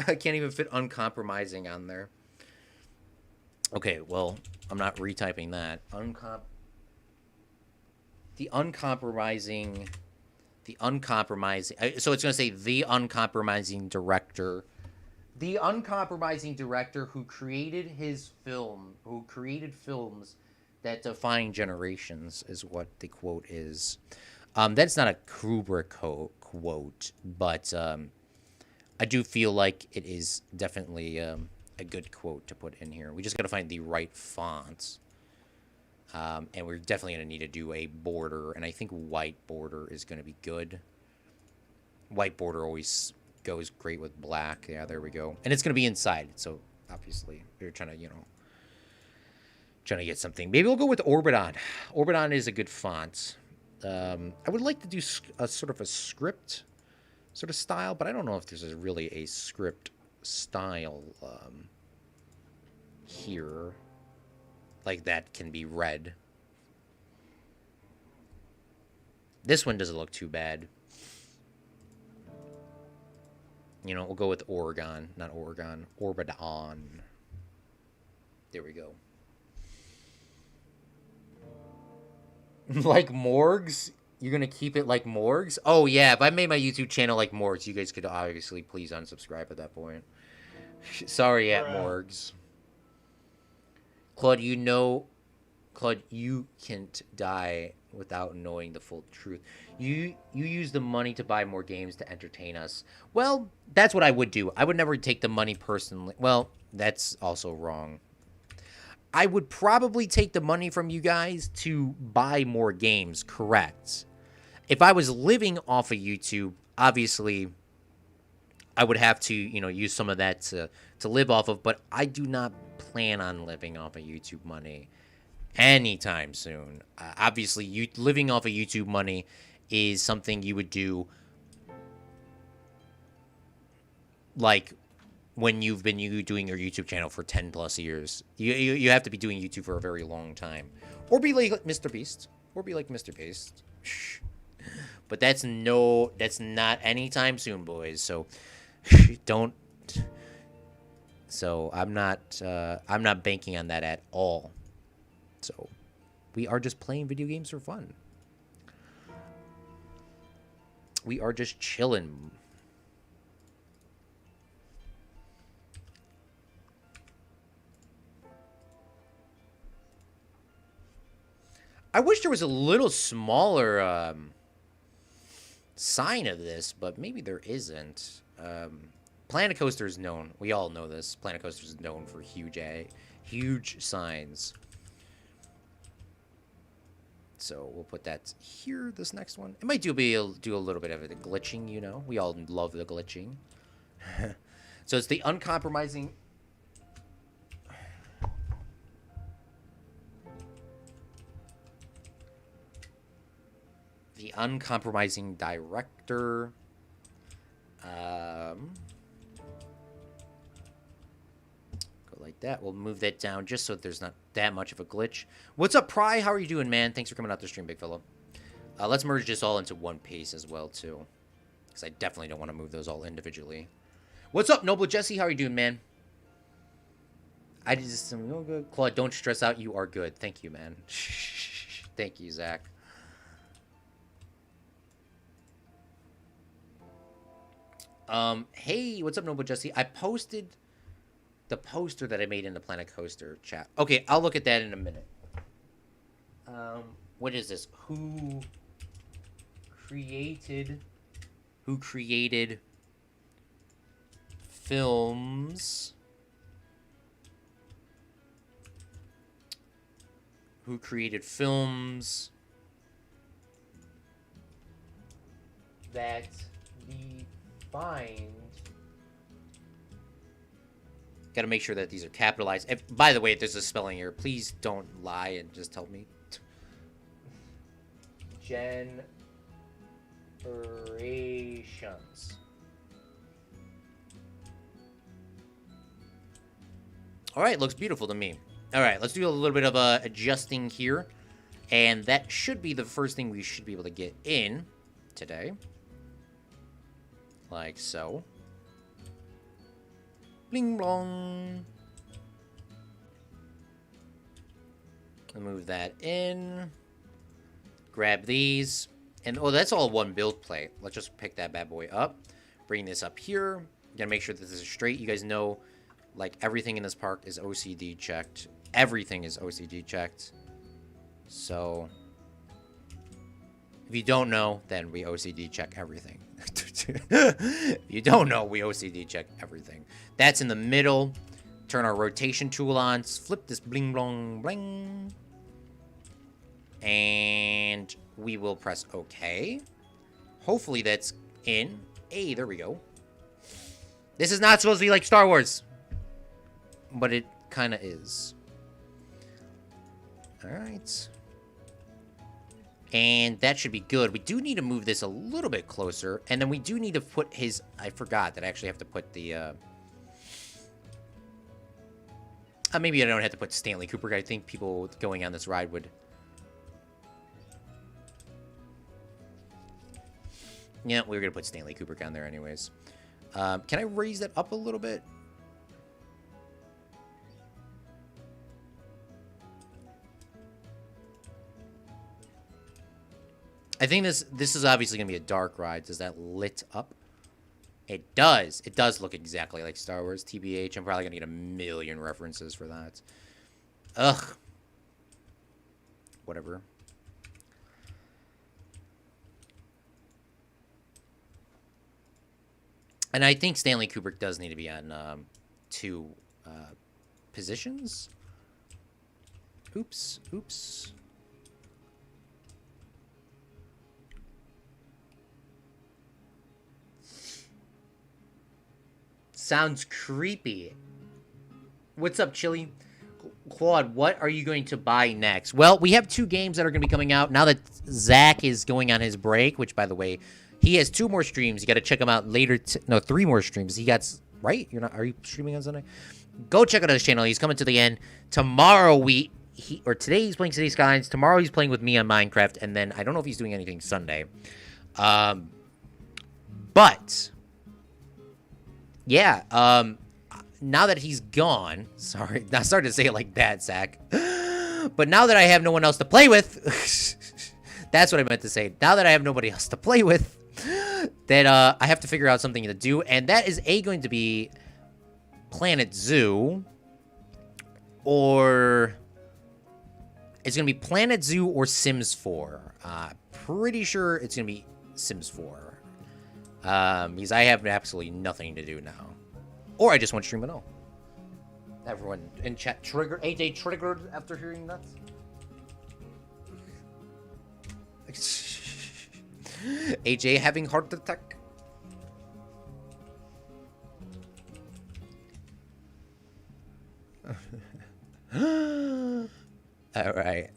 I can't even fit uncompromising on there. Okay, well, I'm not retyping that. The uncompromising. So it's going to say the uncompromising director. The uncompromising director who created films that define generations is what the quote is. That's not a Kubrick quote, but I do feel like it is definitely a good quote to put in here. We just got to find the right fonts. And we're definitely going to need to do a border, and I think white border is going to be good. White border always goes great with black. Yeah, there we go. And it's going to be inside, so obviously we're trying to, trying to get something. Maybe we'll go with Orbiton. Orbiton is a good font. I would like to do a sort of a script sort of style, but I don't know if there's really a script style here. Like that can be read. This one doesn't look too bad. We'll go with Oregon, not Oregon. Orbiton. There we go. Like morgues? You're going to keep it like morgues? Oh, yeah. If I made my YouTube channel like morgues, you guys could obviously please unsubscribe at that point. Sorry, at morgues. Claude, you can't die without knowing the full truth. You use the money to buy more games to entertain us. Well, that's what I would do. I would never take the money personally. Well, that's also wrong. I would probably take the money from you guys to buy more games, correct. If I was living off of YouTube, obviously I would have to, use some of that to live off of, but I do not plan on living off of YouTube money anytime soon. Obviously, living off of YouTube money is something you would do like when you've been doing your YouTube channel for 10 plus years. You have to be doing YouTube for a very long time. Or be like Mr. Beast. But that's not anytime soon, boys. So don't. So I'm not banking on that at all. So we are just playing video games for fun. We are just chilling. I wish there was a little smaller sign of this, but maybe there isn't. Planet Coaster is known. We all know this. Planet Coaster is known for huge signs. So we'll put that here. This next one, it might do a little bit of the glitching. We all love the glitching. So it's the uncompromising. The uncompromising director. Go like that. We'll move that down just so there's not that much of a glitch. What's up, Pry? How are you doing, man? Thanks for coming out to stream, big fella. Let's merge this all into one piece as well, too. Because I definitely don't want to move those all individually. What's up, Noble Jesse? How are you doing, man? I just... good. Claude, don't stress out. You are good. Thank you, man. Thank you, Zach. Hey, what's up, Noble Jesse? I posted the poster that I made in the Planet Coaster chat. Okay, I'll look at that in a minute. What is this? Who created films? Who created films that defined... Gotta make sure that these are capitalized. By the way, if there's a spelling error, please don't lie and just tell me. Generations. Alright, looks beautiful to me. Alright, let's do a little bit of adjusting here. And that should be the first thing we should be able to get in today. Like so. Bling blong. Move that in. Grab these. And, oh, that's all one build plate. Let's just pick that bad boy up. Bring this up here. Gotta make sure that this is straight. You guys know, like, everything in this park is OCD checked. Everything is OCD checked. So, if you don't know, then we OCD check everything. If you don't know, we OCD check everything. That's in the middle. Turn our rotation tool on. Flip this bling blong bling. And we will press OK. Hopefully that's in. Hey, there we go. This is not supposed to be like Star Wars. But it kind of is. Alright. And that should be good. We do need to move this a little bit closer. And then we do need to put his... I forgot that I actually have to put the... maybe I don't have to put Stanley Kubrick. I think people going on this ride would... Yeah, we were going to put Stanley Kubrick on there anyways. Can I raise that up a little bit? I think this is obviously going to be a dark ride. Does that lit up? It does. It does look exactly like Star Wars. TBH. I'm probably going to get a million references for that. Ugh. Whatever. And I think Stanley Kubrick does need to be on 2 positions. Oops. Oops. Sounds creepy. What's up, Chili? Claude, what are you going to buy next? Well, we have 2 games that are going to be coming out now that Zach is going on his break, which, by the way, he has 2 more streams. You got to check him out later. No, 3 more streams. He got... Right? You're not... Are you streaming on Sunday? Go check out his channel. He's coming to the end. Tomorrow, today he's playing City Skylines. Tomorrow he's playing with me on Minecraft. And then I don't know if he's doing anything Sunday. But... Yeah, now that he's gone, sorry, not starting to say it like that, Zach, but now that I have no one else to play with, that's what I meant to say, now that I have nobody else to play with, that, I have to figure out something to do, and that is going to be Planet Zoo, or, it's going to be Planet Zoo or Sims 4, pretty sure it's going to be Sims 4. Because I have absolutely nothing to do now. Or I just want to stream it all. Everyone in chat triggered. AJ triggered after hearing that. AJ having heart attack. Alright.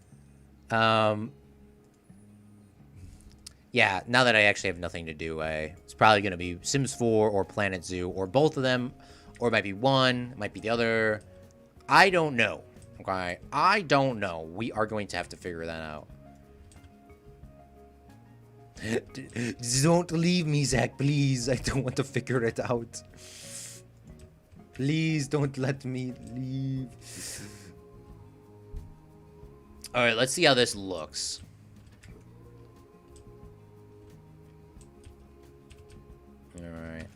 Yeah, now that I actually have nothing to do, it's probably going to be Sims 4 or Planet Zoo, or both of them, or it might be one, it might be the other. I don't know, okay? I don't know. We are going to have to figure that out. Don't leave me, Zach, please. I don't want to figure it out. Please don't let me leave. Alright, let's see how this looks. Alright.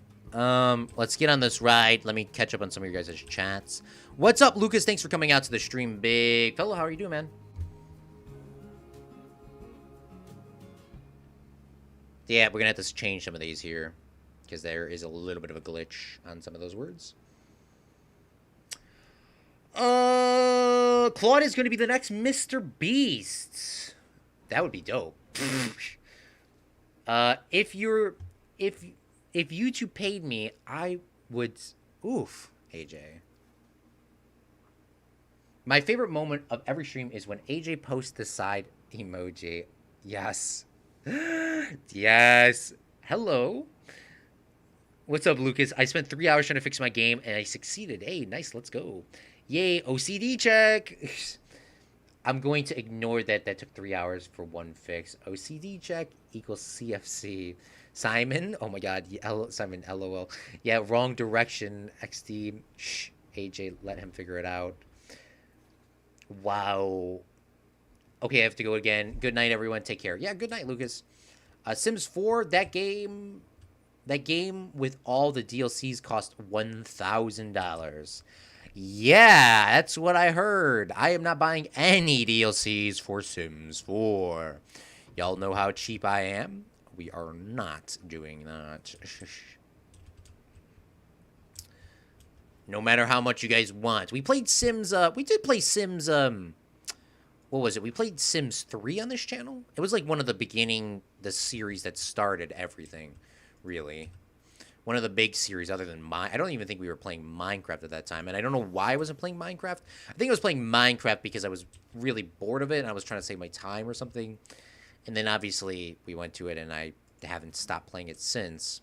Let's get on this ride. Let me catch up on some of your guys' chats. What's up, Lucas? Thanks for coming out to the stream, big fellow. How are you doing, man? Yeah, we're gonna have to change some of these here, because there is a little bit of a glitch on some of those words. Claude is gonna be the next Mr. Beast. That would be dope. If YouTube paid me, I would. Oof, AJ. My favorite moment of every stream is when AJ posts the side emoji. Yes. Yes. Hello. What's up, Lucas? I spent 3 hours trying to fix my game, and I succeeded. Hey, nice. Let's go. Yay, OCD check. I'm going to ignore that. That took 3 hours for one fix. OCD check equals CFC. Simon. Oh, my God. Simon, LOL. Yeah, wrong direction. XD. Shh. AJ, let him figure it out. Wow. Okay, I have to go again. Good night, everyone. Take care. Yeah, good night, Lucas. Sims 4, that game with all the DLCs cost $1,000. Yeah, that's what I heard. I am not buying any DLCs for Sims 4. Y'all know how cheap I am. We are not doing that. No matter how much you guys want. We played Sims, we did play Sims, what was it? We played Sims 3 on this channel? It was like one of the series that started everything, really. One of the big series other than I don't even think we were playing Minecraft at that time. And I don't know why I wasn't playing Minecraft. I think I was playing Minecraft because I was really bored of it and I was trying to save my time or something. And then obviously we went to it and I haven't stopped playing it since.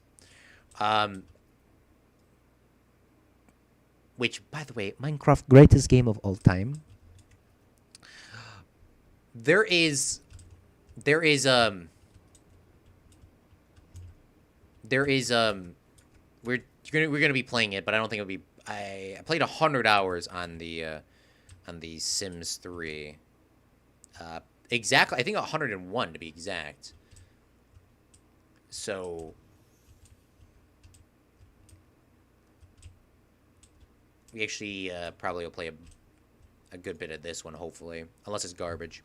Which, by the way, Minecraft, greatest game of all time. We're gonna be playing it, but I don't think it'll be. I played 100 hours on the Sims 3. Exactly, I think 101 to be exact. So we actually probably will play a good bit of this one, hopefully, unless it's garbage.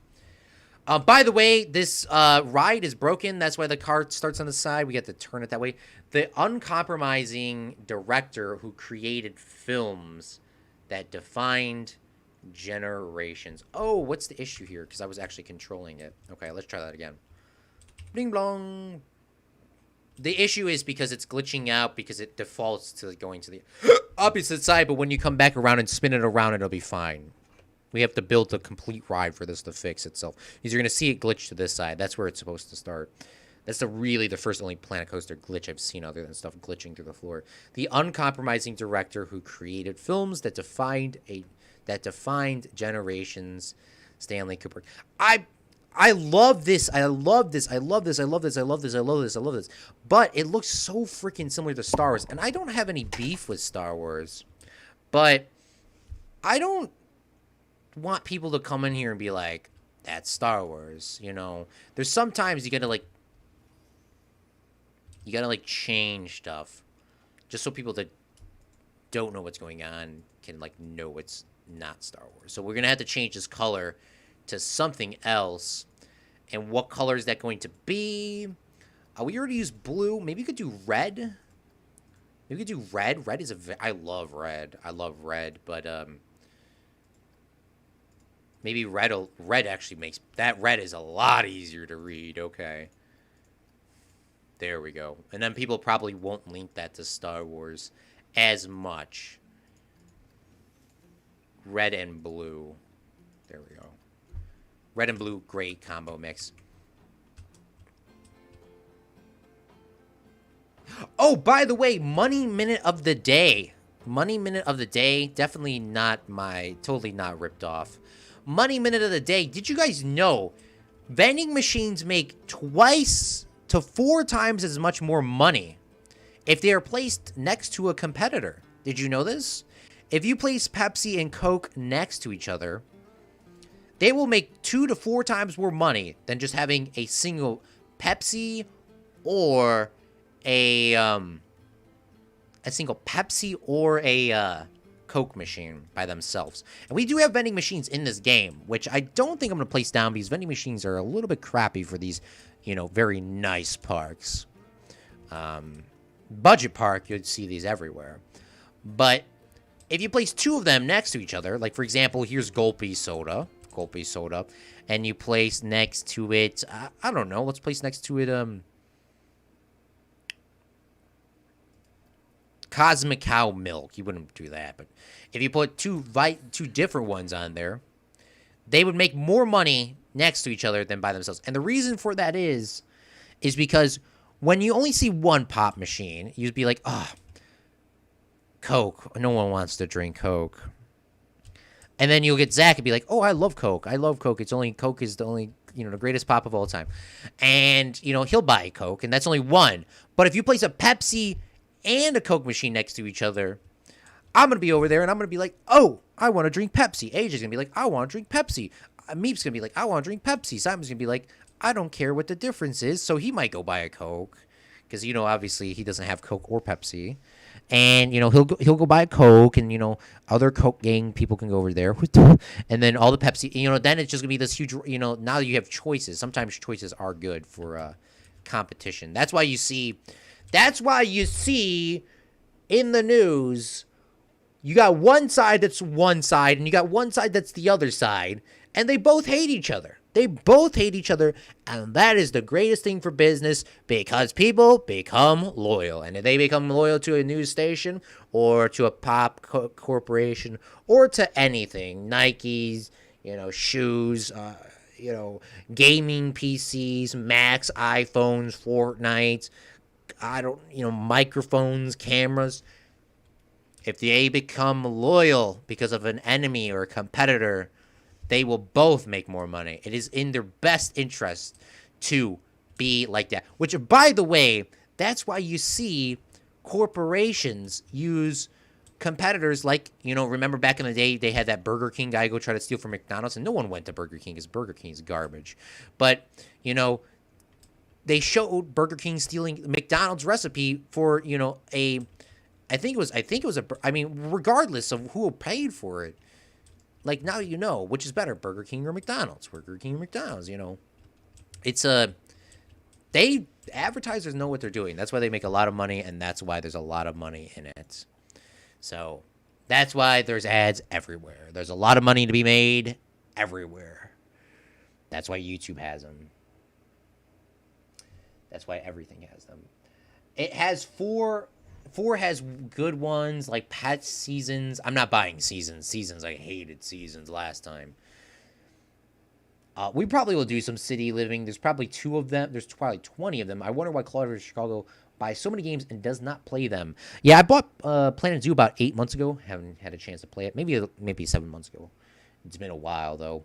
By the way, this ride is broken. That's why the car starts on the side. We have to turn it that way. The uncompromising director who created films that defined generations. Oh, what's the issue here? Because I was actually controlling it. Okay, let's try that again. Bing blong. The issue is because it's glitching out because it defaults to going to the opposite side, but when you come back around and spin it around, it'll be fine. We have to build a complete ride for this to fix itself. Because you're going to see it glitch to this side. That's where it's supposed to start. That's really the first only Planet Coaster glitch I've seen other than stuff glitching through the floor. The uncompromising director who created films that defined generations, Stanley Kubrick. I love this. I love this. I love this. I love this. I love this. I love this. I love this. But it looks so freaking similar to Star Wars. And I don't have any beef with Star Wars. But I don't want people to come in here and be like, that's Star Wars, you know. There's sometimes you gotta change stuff just so people that don't know what's going on can know it's not Star Wars. So we're gonna have to change this color to something else. And what color is that going to be? We already used blue. Maybe we could do red. Maybe we could do red. Red is I love red. I love red, but maybe red actually makes... That red is a lot easier to read. Okay. There we go. And then people probably won't link that to Star Wars as much. Red and blue. There we go. Red and blue, great combo mix. Oh, by the way, Money Minute of the Day. Money Minute of the Day. Definitely not totally not ripped off. Money Minute of the Day. Did you guys know vending machines make twice to 4 times as much more money if they are placed next to a competitor. Did you know this? If you place Pepsi and Coke next to each other, they will make 2 to 4 times more money than just having a single Pepsi or a single Pepsi or a Coke machine by themselves. And we do have vending machines in this game, which I don't think I'm going to place down because vending machines are a little bit crappy for these, very nice parks. Budget park, you'd see these everywhere. But if you place 2 of them next to each other, like for example, here's Gulpy Soda, and you place next to it, I don't know, let's place next to it, Cosmic Cow Milk. You wouldn't do that, but if you put two different ones on there, they would make more money next to each other than by themselves. And the reason for that is because when you only see one pop machine, you'd be like, oh, Coke. No one wants to drink Coke. And then you'll get Zach and be like, oh, I love Coke. Coke is the only, the greatest pop of all time. And, he'll buy Coke, and that's only one. But if you place a Pepsi and a Coke machine next to each other, I'm going to be over there and I'm going to be like, oh, I want to drink Pepsi. AJ's going to be like, I want to drink Pepsi. Meep's going to be like, I want to drink Pepsi. Simon's going to be like, I don't care what the difference is. So he might go buy a Coke because, obviously he doesn't have Coke or Pepsi. And, he'll go buy a Coke and, other Coke gang people can go over there. And then all the Pepsi, then it's just going to be this huge, now you have choices. Sometimes choices are good for competition. That's why you see in the news, you got one side that's one side, and you got one side that's the other side, and they both hate each other. And that is the greatest thing for business because people become loyal. And if they become loyal to a news station or to a pop corporation or to anything, Nikes, shoes, gaming PCs, Macs, iPhones, Fortnite, microphones, cameras. If they become loyal because of an enemy or a competitor, they will both make more money. It is in their best interest to be like that. Which, by the way, that's why you see corporations use competitors like, remember back in the day, they had that Burger King guy go try to steal from McDonald's, and no one went to Burger King because Burger King is garbage. But, they showed Burger King stealing McDonald's recipe for, regardless of who paid for it. Like, now which is better, Burger King or McDonald's? It's advertisers know what they're doing. That's why they make a lot of money, and that's why there's a lot of money in it. So, that's why there's ads everywhere. There's a lot of money to be made everywhere. That's why YouTube has them. That's why everything has them. It has 4 has good ones, like Pet Seasons. I'm not buying Seasons. I hated Seasons last time. We probably will do some City Living. There's probably 2 of them. There's probably 20 of them. I wonder why Claude of Chicago buys so many games and does not play them. Yeah, I bought Planet Zoo about 8 months ago. Haven't had a chance to play it. Maybe 7 months ago. It's been a while, though.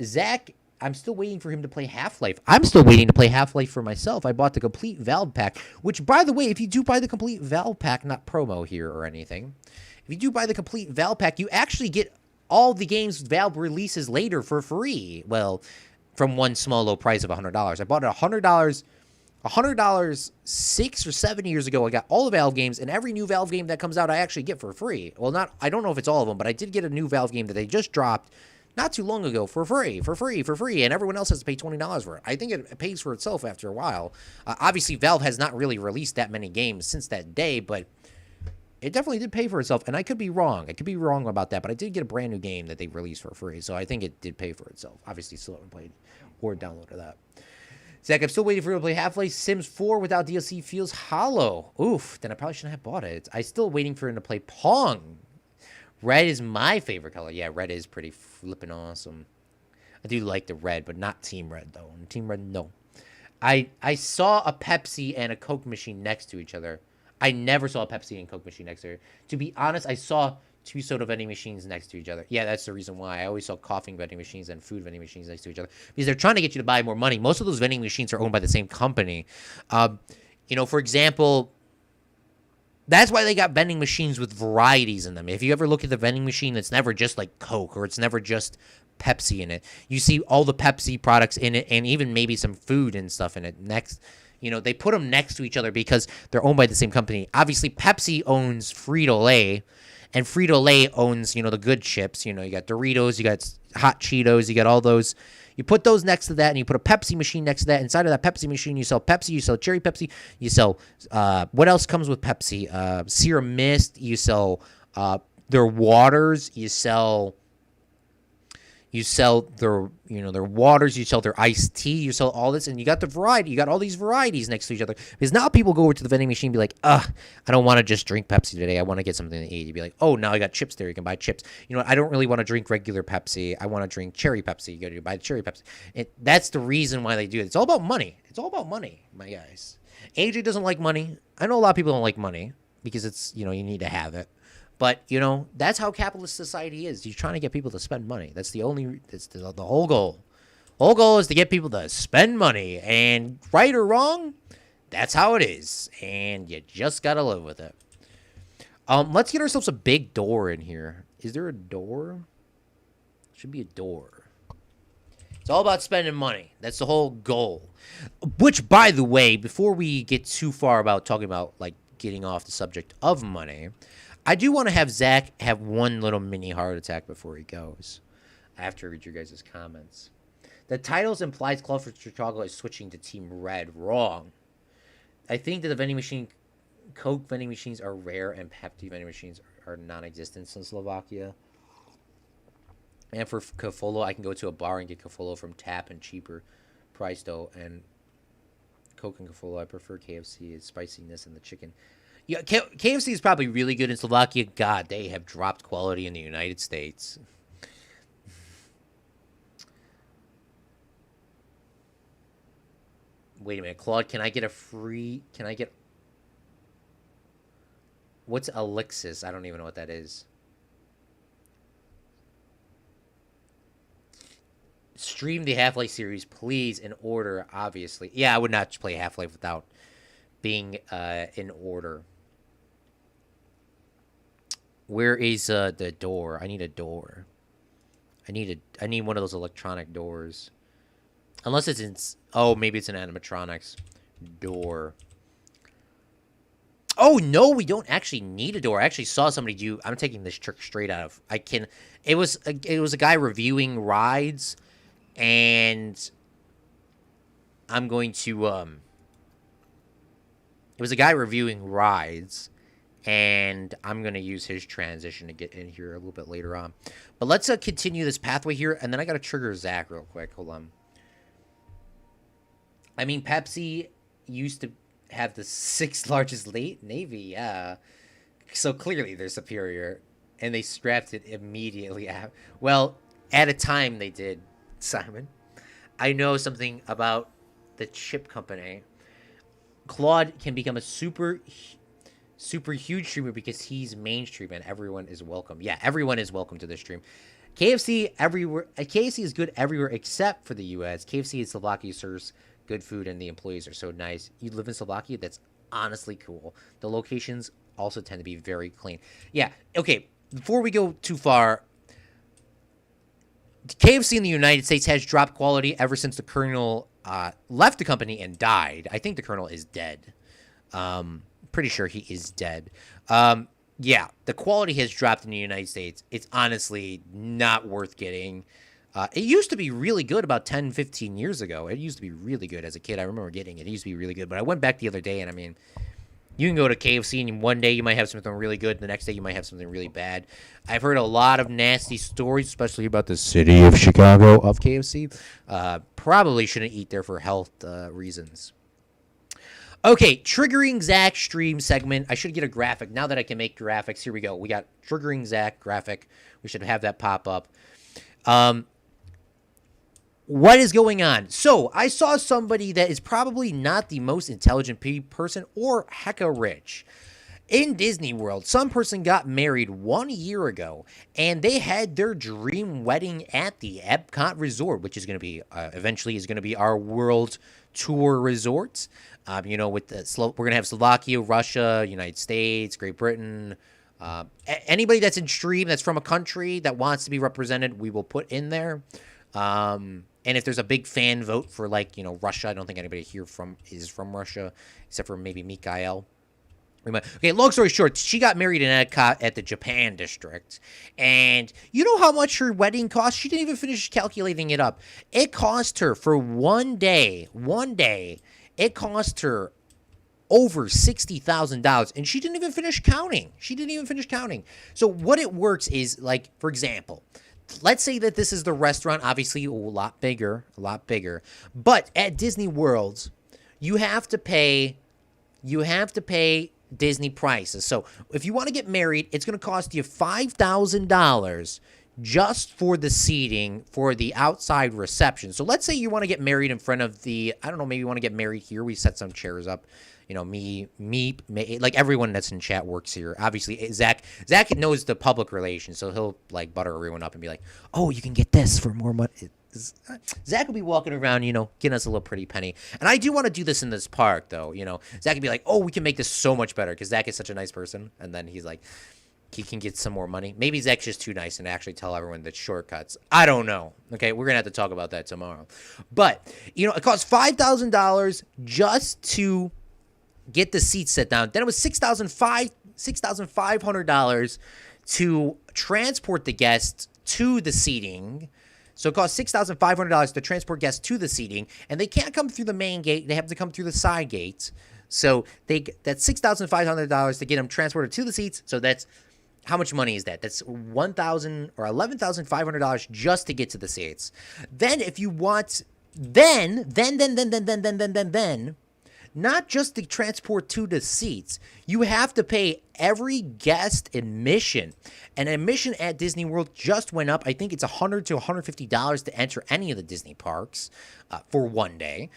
Zach, I'm still waiting for him to play Half-Life. I'm still waiting to play Half-Life for myself. I bought the complete Valve pack, which, by the way, if you do buy the complete Valve pack, not promo here or anything, if you do buy the complete Valve pack, you actually get all the games Valve releases later for free. Well, from one small low price of $100. I bought it $100 6 or 7 years ago. I got all the Valve games, and every new Valve game that comes out, I actually get for free. Well, I don't know if it's all of them, but I did get a new Valve game that they just dropped not too long ago for free, and everyone else has to pay $20 for it. I think it pays for itself after a while. Obviously, Valve has not really released that many games since that day, but it definitely did pay for itself, and I could be wrong. I could be wrong about that, but I did get a brand new game that they released for free, so I think it did pay for itself. Obviously, still haven't played or downloaded that. Zach, I'm still waiting for you to play Half-Life. Sims 4 without DLC feels hollow. Oof, then I probably shouldn't have bought it. I'm still waiting for him to play Pong. Red is my favorite color. Yeah, red is pretty flippin' awesome. I do like the red, but not Team Red, though. Team Red, no. I saw a Pepsi and a Coke machine next to each other. I never saw a Pepsi and Coke machine next to her. To be honest, I saw Two soda vending machines next to each other. Yeah, that's the reason why I always saw coughing vending machines and food vending machines next to each other, because they're trying to get you to buy more money. Most of those vending machines are owned by the same company. For example, that's why they got vending machines with varieties in them. If you ever look at the vending machine, it's never just like Coke or it's never just Pepsi in it. You see all the Pepsi products in it and even maybe some food and stuff in it. They put them next to each other because they're owned by the same company. Obviously, Pepsi owns Frito-Lay, and Frito-Lay owns, the good chips. You got Doritos, you got Hot Cheetos, you got all those. You put those next to that, and you put a Pepsi machine next to that. Inside of that Pepsi machine, you sell Pepsi, you sell Cherry Pepsi, you sell, what else comes with Pepsi? Serum Mist, you sell their waters, you sell their waters, you sell their iced tea, you sell all this, and you got the variety. You got all these varieties next to each other. Because now people go over to the vending machine and be like, I don't want to just drink Pepsi today. I want to get something to eat. You'd be like, oh, now I got chips there. You can buy chips. I don't really want to drink regular Pepsi. I want to drink cherry Pepsi. You got to buy cherry Pepsi. That's the reason why they do it. It's all about money. It's all about money, my guys. AJ doesn't like money. I know a lot of people don't like money because it's, you need to have it. But, that's how capitalist society is. You're trying to get people to spend money. That's the whole goal. Whole goal is to get people to spend money. And right or wrong, that's how it is. And you just got to live with it. Let's get ourselves a big door in here. Is there a door? Should be a door. It's all about spending money. That's the whole goal. Which, by the way, before we get too far about talking about, getting off the subject of money, I do want to have Zach have one little mini heart attack before he goes. I have to read your guys' comments. The titles implies Claude for Chicago is switching to Team Red. Wrong. I think that the vending machine, Coke vending machines are rare and Pepsi vending machines are non-existent in Slovakia. And for Cafolo, I can go to a bar and get Cafolo from tap and cheaper price though. And Coke and Cafolo, I prefer KFC. It's spiciness and the chicken. Yeah, KFC is probably really good in Slovakia. God, they have dropped quality in the United States. Wait a minute, Claude, can I get what's Elixis? I don't even know what that is. Stream the Half-Life series, please, in order, obviously. Yeah, I would not play Half-Life without being in order. Where is the door? I need a door. I need one of those electronic doors. Unless it's in... Oh, maybe it's an animatronics door. Oh, no, we don't actually need a door. I actually saw somebody do... I'm taking this trick straight out of... It was a guy reviewing rides, and I'm going to... It was a guy reviewing rides, and I'm going to use his transition to get in here a little bit later on. But let's continue this pathway here, and then I got to trigger Zach real quick. Hold on. I mean, Pepsi used to have the 6th largest Navy, yeah. So clearly they're superior, and they scrapped it immediately. Well, at a time they did, Simon. I know something about the chip company. Claude can become a super huge streamer because he's mainstream and everyone is welcome. Yeah, everyone is welcome to this stream. KFC everywhere. KFC is good everywhere except for the U.S. KFC in Slovakia serves good food and the employees are so nice. You live in Slovakia? That's honestly cool. The locations also tend to be very clean. Yeah, okay. Before we go too far, KFC in the United States has dropped quality ever since the Colonel left the company and died. I think the Colonel is dead. Pretty sure he is dead. Yeah, the quality has dropped in the United States. It's honestly not worth getting. It used to be really good about 10, 15 years ago. It used to be really good as a kid. I remember getting it. It used to be really good. But I went back the other day, and I mean, you can go to KFC, and one day you might have something really good. The next day you might have something really bad. I've heard a lot of nasty stories, especially about the city of Chicago of KFC. Probably shouldn't eat there for health reasons. Okay, triggering Zach stream segment. I should get a graphic. Now that I can make graphics, here we go. We got triggering Zach graphic. We should have that pop up. What is going on? So, I saw somebody that is probably not the most intelligent person or hecka rich. In Disney World, some person got married 1 year ago, and they had their dream wedding at the Epcot Resort, which is going to be eventually is going to be our world tour resort. With we're going to have Slovakia, Russia, United States, Great Britain. Anybody that's in stream that's from a country that wants to be represented, we will put in there. And if there's a big fan vote for Russia, I don't think anybody here is from Russia, except for maybe Mikhail. Okay, long story short, she got married in Epcot at the Japan district. And you know how much her wedding cost? She didn't even finish calculating it up. It cost her for one day, it cost her over $60,000. And she didn't even finish counting. So what it works is, for example, let's say that this is the restaurant, obviously a lot bigger. But at Disney World, you have to pay Disney prices. So if you want to get married, it's going to cost you $5,000 just for the seating for the outside reception. So let's say you want to get married in front of maybe you want to get married here. We set some chairs up. Me, like everyone that's in chat works here. Obviously, Zach knows the public relations, so he'll butter everyone up and be like, "Oh, you can get this for more money." Zach will be walking around, getting us a little pretty penny. And I do want to do this in this park, though. Zach could be like, "Oh, we can make this so much better," because Zach is such a nice person. And then he's like, he can get some more money. Maybe Zach's just too nice and actually tell everyone the shortcuts. I don't know. Okay, we're gonna have to talk about that tomorrow. But it costs $5,000 just to get the seats set down. Then it was $6,500 to transport the guests to the seating. So it costs $6,500 to transport guests to the seating, and they can't come through the main gate. They have to come through the side gates. So that's $6,500 to get them transported to the seats. So that's how much money is that? That's $1,000 or $11,500 just to get to the seats. Then if you want, then not just to transport to the seats, you have to pay every guest admission. And admission at Disney World just went up. I think it's $100 to $150 to enter any of the Disney parks for one day.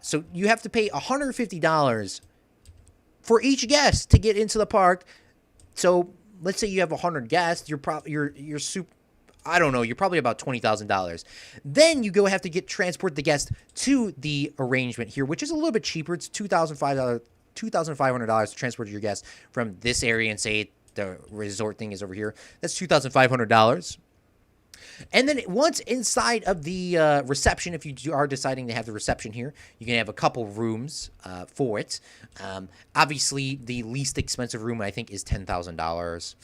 So you have to pay $150 for each guest to get into the park. So let's say you have 100 guests, you're probably about $20,000. Then you have to transport the guest to the arrangement here, which is a little bit cheaper. It's $2,500 to transport your guest from this area and say the resort thing is over here. That's $2,500. And then once inside of the reception, if you are deciding to have the reception here, you can have a couple rooms for it. Obviously, the least expensive room, I think, is $10,000,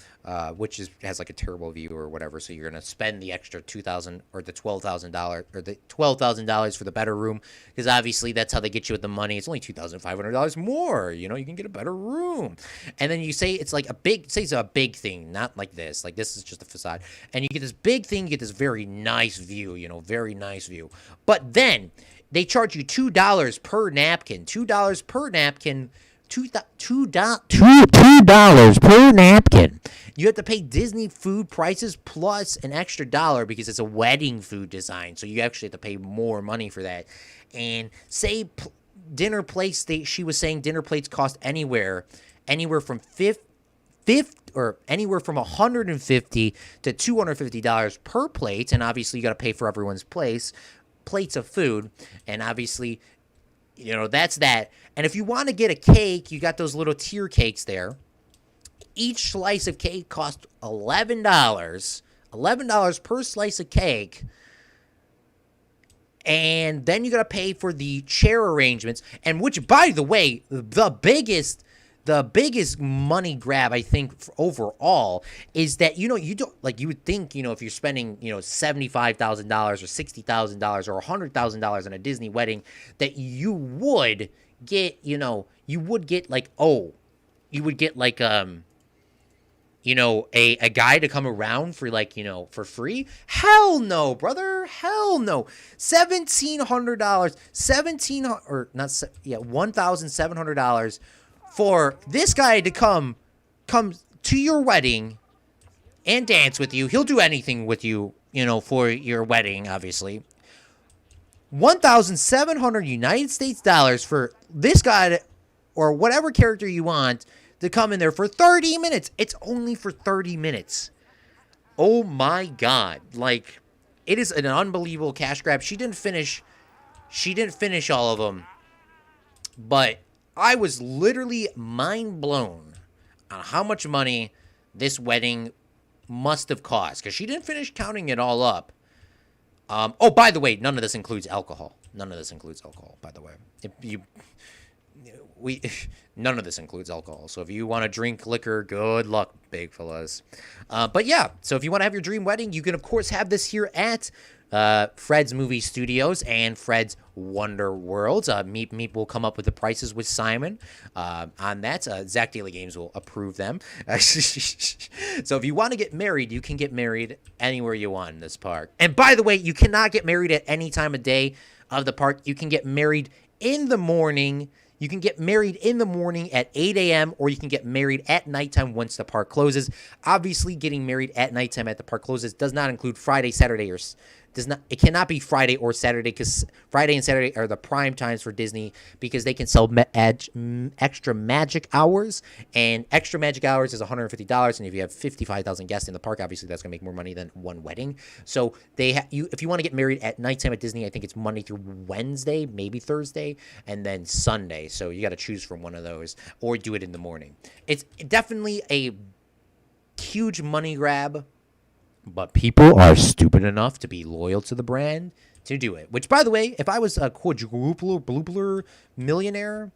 which has like a terrible view or whatever. So you're going to spend the extra $2,000 or the $12,000 or the $12,000 for the better room, because obviously that's how they get you with the money. It's only $2,500 more. You can get a better room. And then you say it's like it's a big thing, not like this. Like this is just a facade. And you get this big thing, you get this very nice view, very nice view. But then they charge you $2 per napkin. $2 per napkin. $2 per napkin. You have to pay Disney food prices plus an extra $1 because it's a wedding food design. So you actually have to pay more money for that. And say dinner plates, she was saying dinner plates cost anywhere from anywhere from $150 to $250 per plate. And obviously you got to pay for everyone's plates of food. And obviously, that's that. And if you want to get a cake, you got those little tier cakes there. Each slice of cake costs $11. $11 per slice of cake. And then you got to pay for the chair arrangements. And which, by the way, the biggest money grab, I think, overall is that, you don't, you would think, if you're spending, $75,000 or $60,000 or $100,000 on a Disney wedding, that you would get, a guy to come around for for free? Hell no, brother. Hell no. $1,700 for this guy to come to your wedding and dance with you. He'll do anything with you, for your wedding, obviously. 1,700 United States dollars for this guy or whatever character you want to come in there for 30 minutes. It's only for 30 minutes. Oh my God. Like, it is an unbelievable cash grab. She didn't finish all of them, but I was literally mind blown on how much money this wedding must have cost, because she didn't finish counting it all up. Oh, by the way, none of this includes alcohol. None of this includes alcohol, by the way. None of this includes alcohol. So if you want to drink liquor, good luck, big fellas. But yeah, so if you want to have your dream wedding, you can, of course, have this here at Fred's Movie Studios and Fred's Wonder Worlds. Meep will come up with the prices with Simon on that. Zach Daily Games will approve them. So if you want to get married, you can get married anywhere you want in this park. And by the way, you cannot get married at any time of day of the park. You can get married in the morning. You can get married in the morning at 8 a.m. or you can get married at nighttime once the park closes. Obviously, getting married at nighttime at the park closes does not include Friday, Saturday, or it cannot be Friday or Saturday, because Friday and Saturday are the prime times for Disney, because they can sell extra magic hours, and extra magic hours is $150. And if you have 55,000 guests in the park, obviously that's gonna make more money than one wedding. So if you want to get married at nighttime at Disney, I think it's Monday through Wednesday, maybe Thursday, and then Sunday. So you got to choose from one of those, or do it in the morning. It's definitely a huge money grab, but people are stupid enough to be loyal to the brand to do it. Which, by the way, if I was a quadruple millionaire,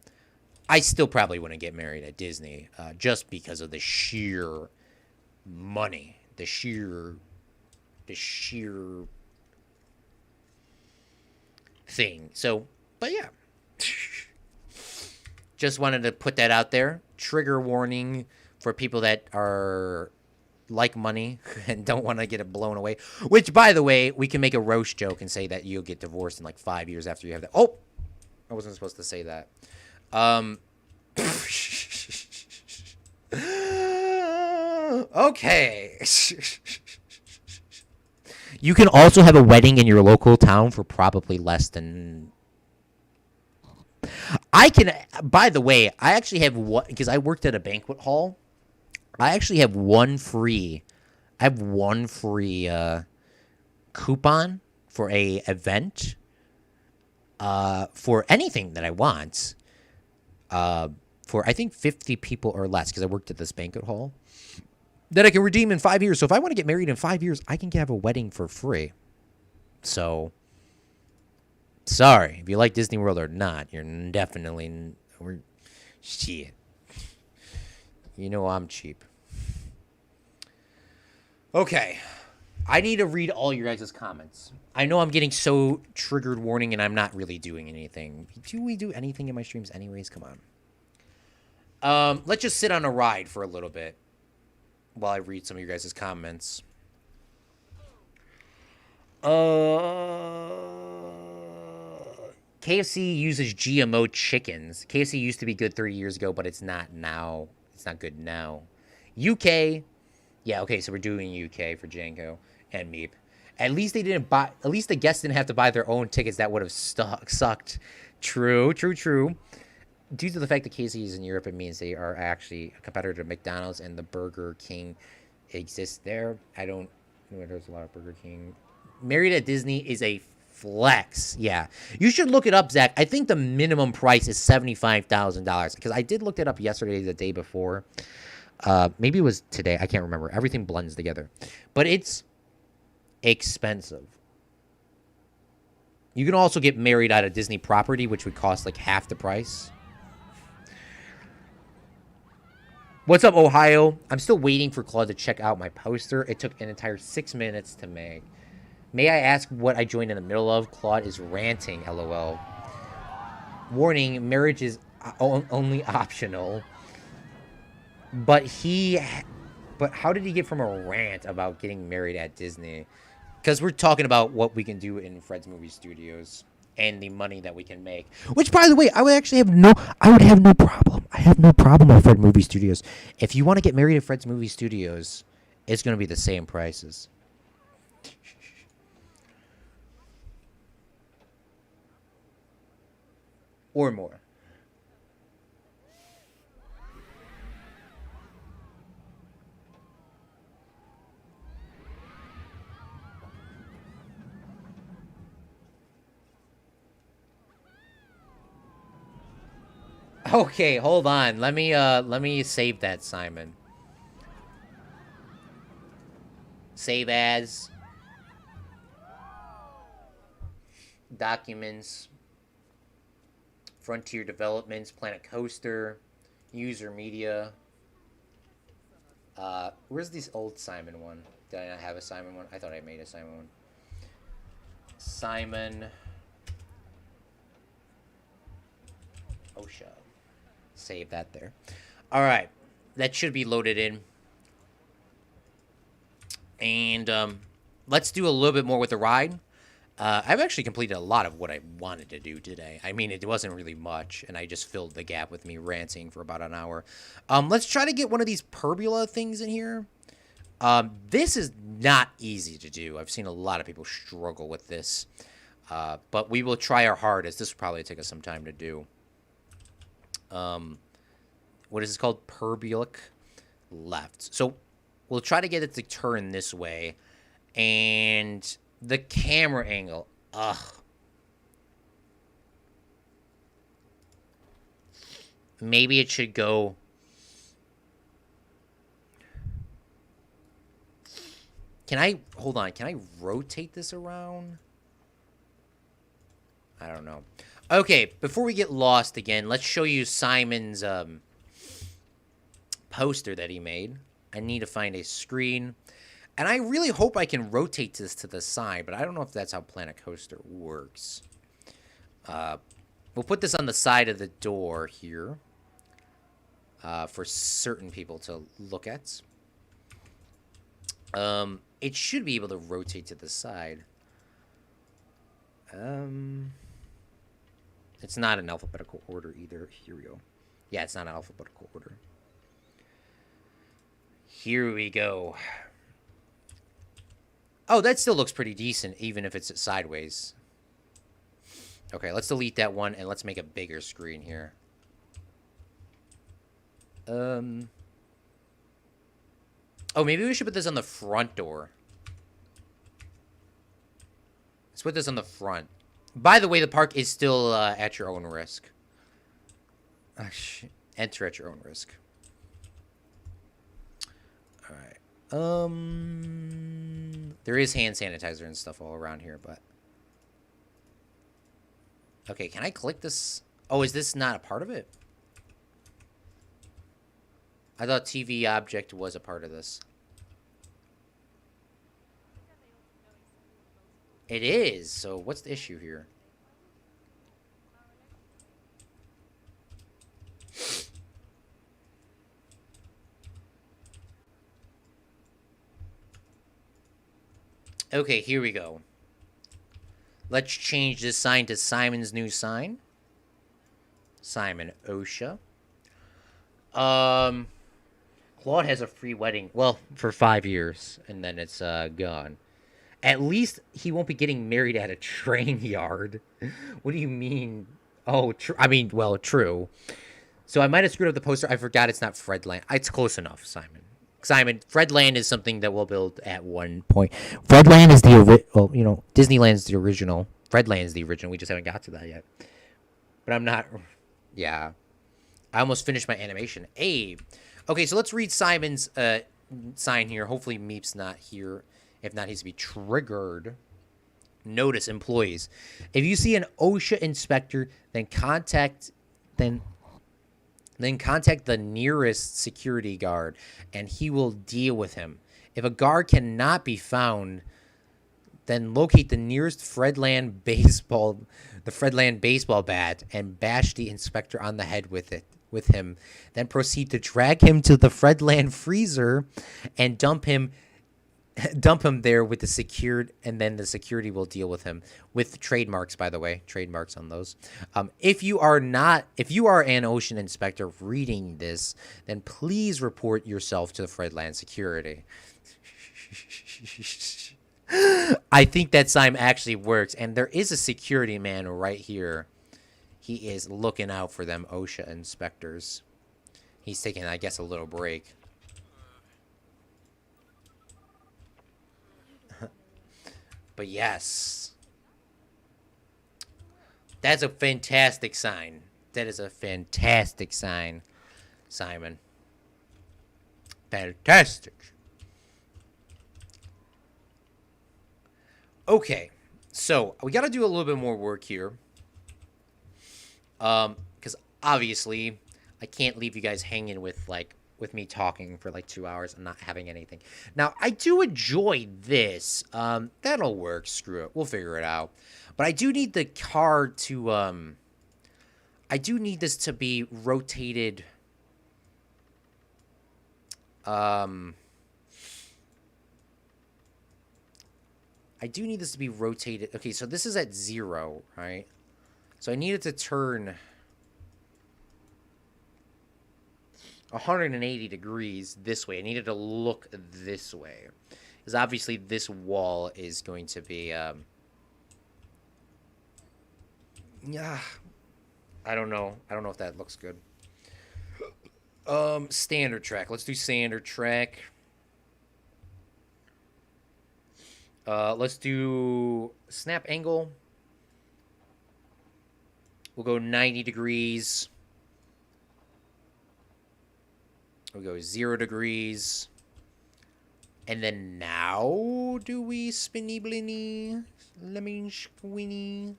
I still probably wouldn't get married at Disney, just because of the sheer money, the sheer thing. So, but yeah, just wanted to put that out there. Trigger warning for people that are like money and don't want to get it blown away. Which, by the way, we can make a roast joke and say that you'll get divorced in like 5 years after you have that. Oh, I wasn't supposed to say that. Okay. You can also have a wedding in your local town for probably less than... By the way, I actually have one, because I worked at a banquet hall. I actually have one free coupon for a event for anything that I want, for I think 50 people or less, because I worked at this banquet hall, that I can redeem in 5 years. So if I want to get married in 5 years, I can have a wedding for free. So, sorry, if you like Disney World or not, you're definitely... Shit. You know I'm cheap. Okay. I need to read all your guys' comments. I know I'm getting so triggered warning and I'm not really doing anything. Do we do anything in my streams anyways? Come on. Let's just sit on a ride for a little bit while I read some of your guys' comments. KFC uses GMO chickens. KFC used to be good 30 years ago, but it's not now. It's not good now. UK. Yeah, okay, so we're doing UK for Janko and Meep. At least they didn't buy... At least the guests didn't have to buy their own tickets. That would have sucked. True. Due to the fact that KFC is in Europe, it means they are actually a competitor to McDonald's, and the Burger King exists there. I don't know. There's a lot of Burger King. Married at Disney is a flex. Yeah. You should look it up, Zach. I think the minimum price is $75,000, because I did look it up yesterday, the day before. Maybe it was today. I can't remember. Everything blends together. But it's expensive. You can also get married at a Disney property, which would cost like half the price. What's up, Ohio? I'm still waiting for Claude to check out my poster. It took an entire 6 minutes to make. May I ask what I joined in the middle of? Claude is ranting, LOL. Warning, marriage is only optional. But how did he get from a rant about getting married at Disney? Because we're talking about what we can do in Fred's Movie Studios and the money that we can make. Which, by the way, I would have no problem. I have no problem with Fred Movie Studios. If you want to get married at Fred's Movie Studios, it's going to be the same prices. Or more. Okay, hold on. Let me save that, Simon. Save as documents, Frontier Developments, Planet Coaster, user media. Where's this old Simon one? Did I not have a Simon one? I thought I made a Simon one. Simon OSHA. Save that there. All right, that should be loaded in. And let's do a little bit more with the ride. I've actually completed a lot of what I wanted to do today. I mean, it wasn't really much, and I just filled the gap with me ranting for about an hour. Let's try to get one of these pergola things in here. This is not easy to do. I've seen a lot of people struggle with this. But we will try our hardest. This will probably take us some time to do. What is this called? Perbulic left. So we'll try to get it to turn this way. And the camera angle. Ugh. Maybe it should go... Hold on, can I rotate this around? I don't know. Okay, before we get lost again, let's show you Simon's poster that he made. I need to find a screen. And I really hope I can rotate this to the side, but I don't know if that's how Planet Coaster works. We'll put this on the side of the door here for certain people to look at. It should be able to rotate to the side. It's not in alphabetical order either. Here we go. Yeah, it's not in alphabetical order. Here we go. Oh, that still looks pretty decent, even if it's sideways. Okay, let's delete that one, and let's make a bigger screen here. Oh, maybe we should put this on the front door. Let's put this on the front. By the way, the park is still at your own risk. Enter at your own risk. All right. There is hand sanitizer and stuff all around here, but... Okay, can I click this? Oh, is this not a part of it? I thought TV object was a part of this. It is. So what's the issue here? Okay, here we go. Let's change this sign to Simon's new sign. Simon OSHA. Claude has a free wedding. Well, for 5 years, and then it's gone. At least he won't be getting married at a train yard. What do you mean? Oh, true. I mean, well, true. So I might have screwed up the poster. I forgot it's not Fredland. It's close enough, Simon. Fredland is something that we'll build at one point. Fredland is the well, you know, Disneyland's the original. Fredland's the original. We just haven't got to that yet. But I'm not. Yeah, I almost finished my animation. Hey, okay, so let's read Simon's sign here. Hopefully, Meep's not here. If not, he's to be triggered. Notice, employees. If you see an OSHA inspector, then contact the nearest security guard, and he will deal with him. If a guard cannot be found, then locate the nearest Fredland baseball bat, and bash the inspector on the head with him. Then proceed to drag him to the Fredland freezer, and dump him there with the secured, and then the security will deal with him with trademarks, by the way, trademarks on those. If you are an ocean inspector reading this, then please report yourself to the Fredland security. I think that sign actually works, and there is a security man right here. He is looking out for them OSHA inspectors. He's taking, I guess, a little break. But yes, that's a fantastic sign. That is a fantastic sign, Simon. Fantastic. Okay, so we got to do a little bit more work here. Because obviously, I can't leave you guys hanging with me talking for like 2 hours and not having anything. Now, I do enjoy this. That'll work. Screw it. We'll figure it out. But I do need the car to I do need this to be rotated. I do need this to be rotated. Okay, so this is at 0, right? So I need it to turn 180 degrees this way. I need it to look this way. Because obviously this wall is going to be... yeah, I don't know. I don't know if that looks good. Standard track. Let's do standard track. Let's do snap angle. We'll go 90 degrees. We'll go 0 degrees. And then now do we spinny blinny lemon squinny.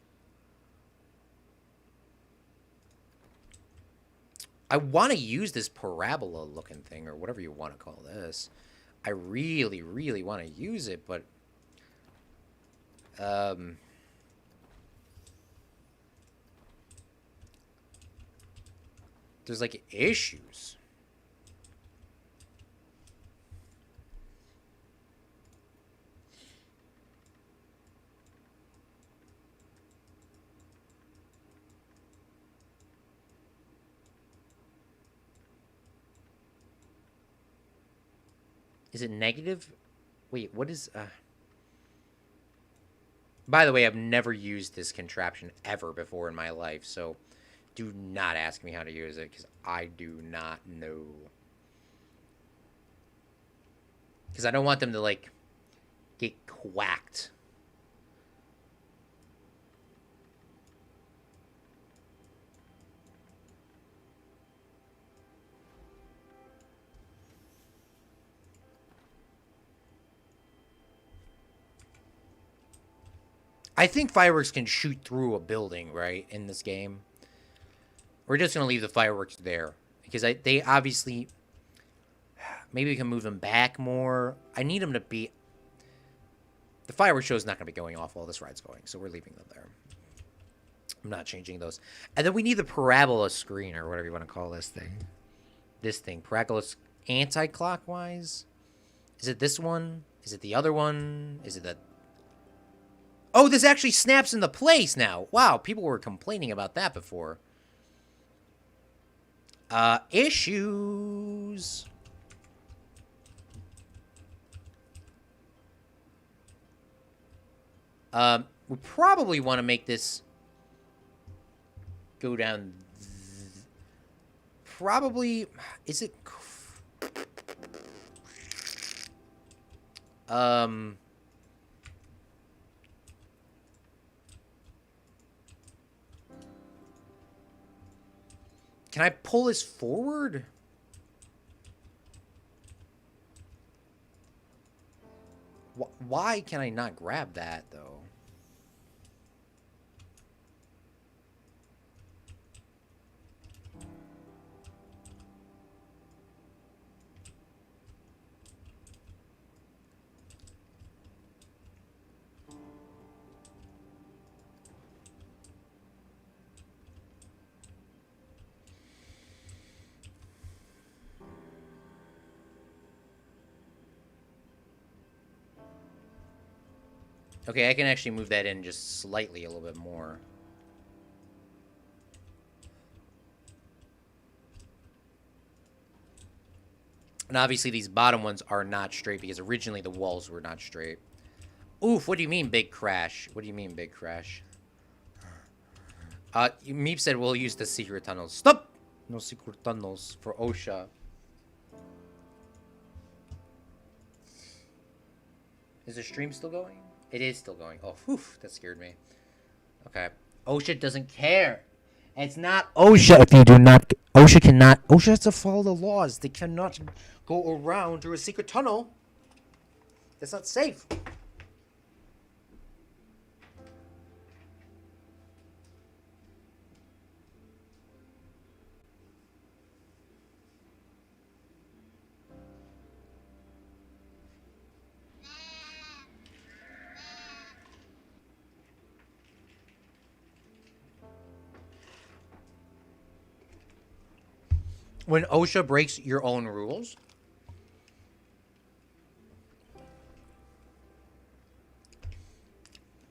I want to use this parabola looking thing or whatever you want to call this. I really, really want to use it, but there's like issues. Is it negative? Wait, what is... By the way, I've never used this contraption ever before in my life, so do not ask me how to use it, because I do not know. Because I don't want them to, like, get quacked. I think fireworks can shoot through a building, right, in this game. We're just going to leave the fireworks there. Because they obviously... Maybe we can move them back more. I need them to be... The fireworks show is not going to be going off while this ride's going, so we're leaving them there. I'm not changing those. And then we need the parabola screen, or whatever you want to call this thing. This thing. Parabola anti-clockwise? Is it this one? Is it the other one? Is it the... Oh, this actually snaps into place now. Wow, people were complaining about that before. Issues. We probably want to make this go down. Probably, is it? Can I pull this forward? Why can I not grab that, though? Okay, I can actually move that in just slightly a little bit more. And obviously these bottom ones are not straight because originally the walls were not straight. Oof, what do you mean big crash? What do you mean big crash? Meep said we'll use the secret tunnels. Stop! No secret tunnels for OSHA. Is the stream still going? It is still going. Oh, whew, that scared me. Okay. OSHA doesn't care. And it's not OSHA if you do not. OSHA has to follow the laws. They cannot go around through a secret tunnel. That's not safe. When OSHA breaks your own rules,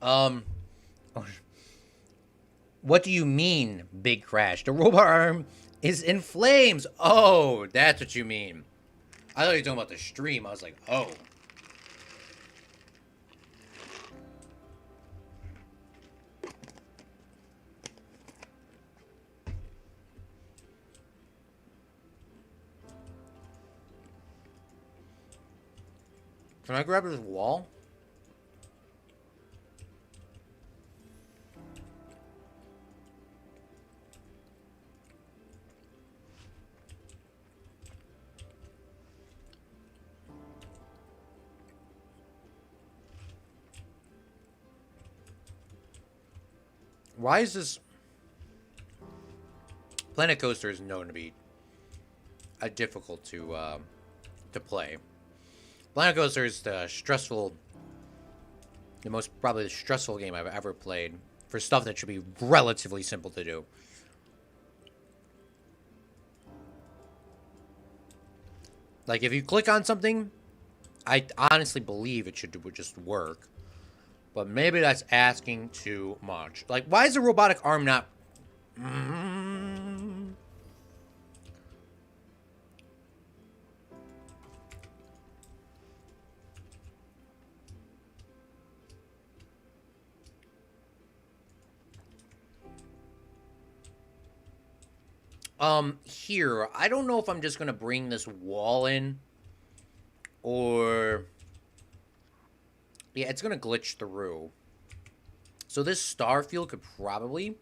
um, what do you mean, big crash? The robot arm is in flames. Oh, that's what you mean. I thought you were talking about the stream. I was like, oh. Can I grab this wall? Why is this... Planet Coaster is known to be difficult to play. Planet Coaster is the probably the stressful game I've ever played for stuff that should be relatively simple to do. Like, if you click on something, I honestly believe it should just work. But maybe that's asking too much. Like, why is the robotic arm not... Here, I don't know if I'm just gonna bring this wall in, or... Yeah, it's gonna glitch through. So this star field could probably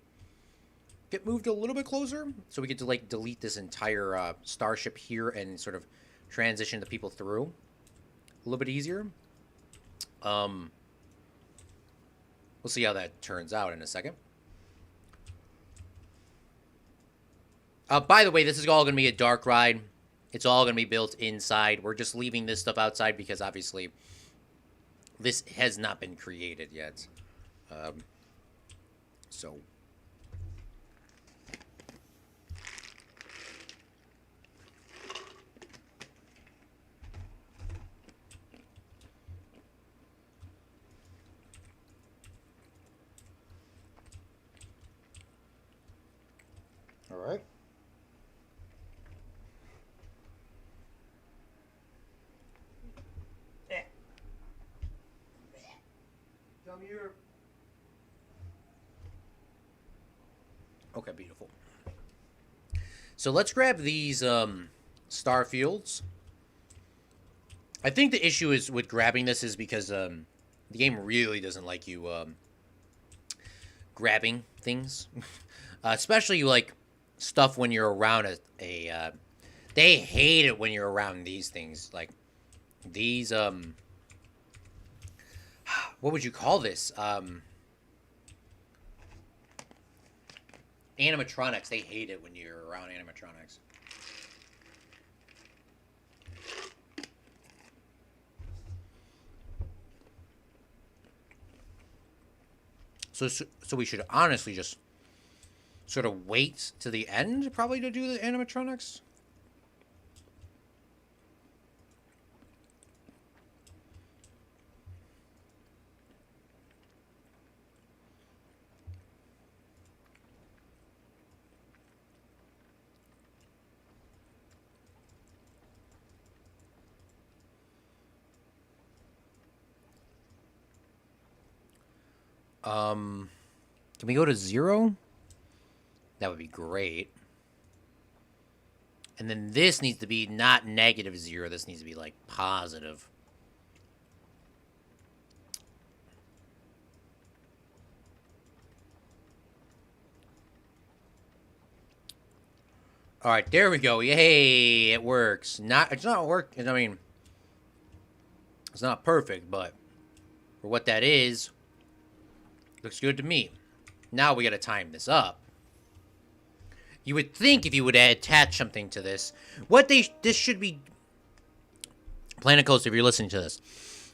get moved a little bit closer, so we get to, like, delete this entire starship here and sort of transition the people through a little bit easier. We'll see how that turns out in a second. By the way, this is all going to be a dark ride. It's all going to be built inside. We're just leaving this stuff outside because, obviously, this has not been created yet. So... All right. Come here. Okay, beautiful. So let's grab these star fields. I think the issue is with grabbing this is because the game really doesn't like you grabbing things, especially like stuff when you're around a they hate it when you're around these things, like these what would you call this, animatronics. They hate it when you're around animatronics. So we should honestly just sort of wait to the end, probably, to do the animatronics. Can we go to 0? That would be great. And then this needs to be not -0. This needs to be, like, positive. All right, there we go. Yay, it works. It's not work. I mean, it's not perfect, but for what that is, looks good to me. Now we got to time this up. You would think if you would attach something to this, this should be. Planet Coast, if you're listening to this,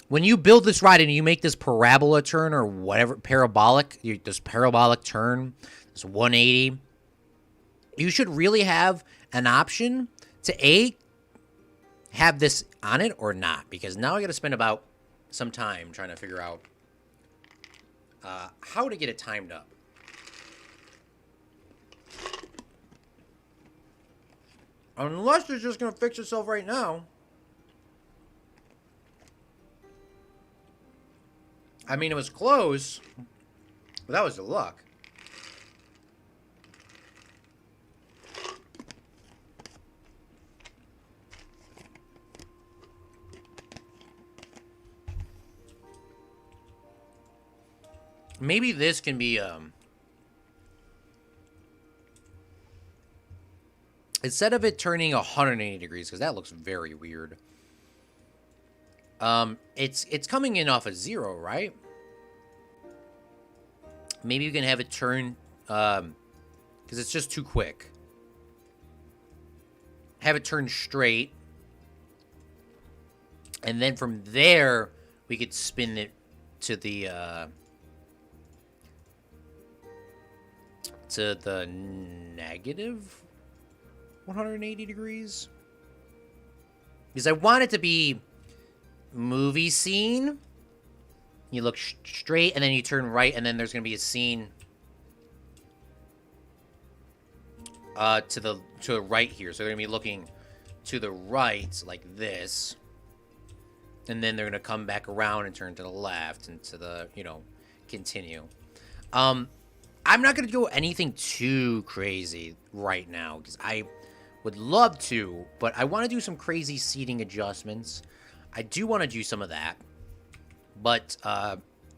when you build this ride and you make this parabola turn or whatever this parabolic turn, this 180, you should really have an option to have this on it or not, because now I got to spend about some time trying to figure out how to get it timed up. Unless it's just going to fix itself right now. I mean, it was close, but that was the luck. Maybe this can be, instead of it turning 180 degrees, because that looks very weird. It's coming in off of 0, right? Maybe you can have it turn, because it's just too quick. Have it turn straight. And then from there, we could spin it to the negative 180 degrees. Because I want it to be movie scene. You look straight and then you turn right, and then there's going to be a scene to the right here. So they're going to be looking to the right like this. And then they're going to come back around and turn to the left and to the, continue. I'm not going to go anything too crazy right now because I would love to, but I want to do some crazy seating adjustments. I do want to do some of that. But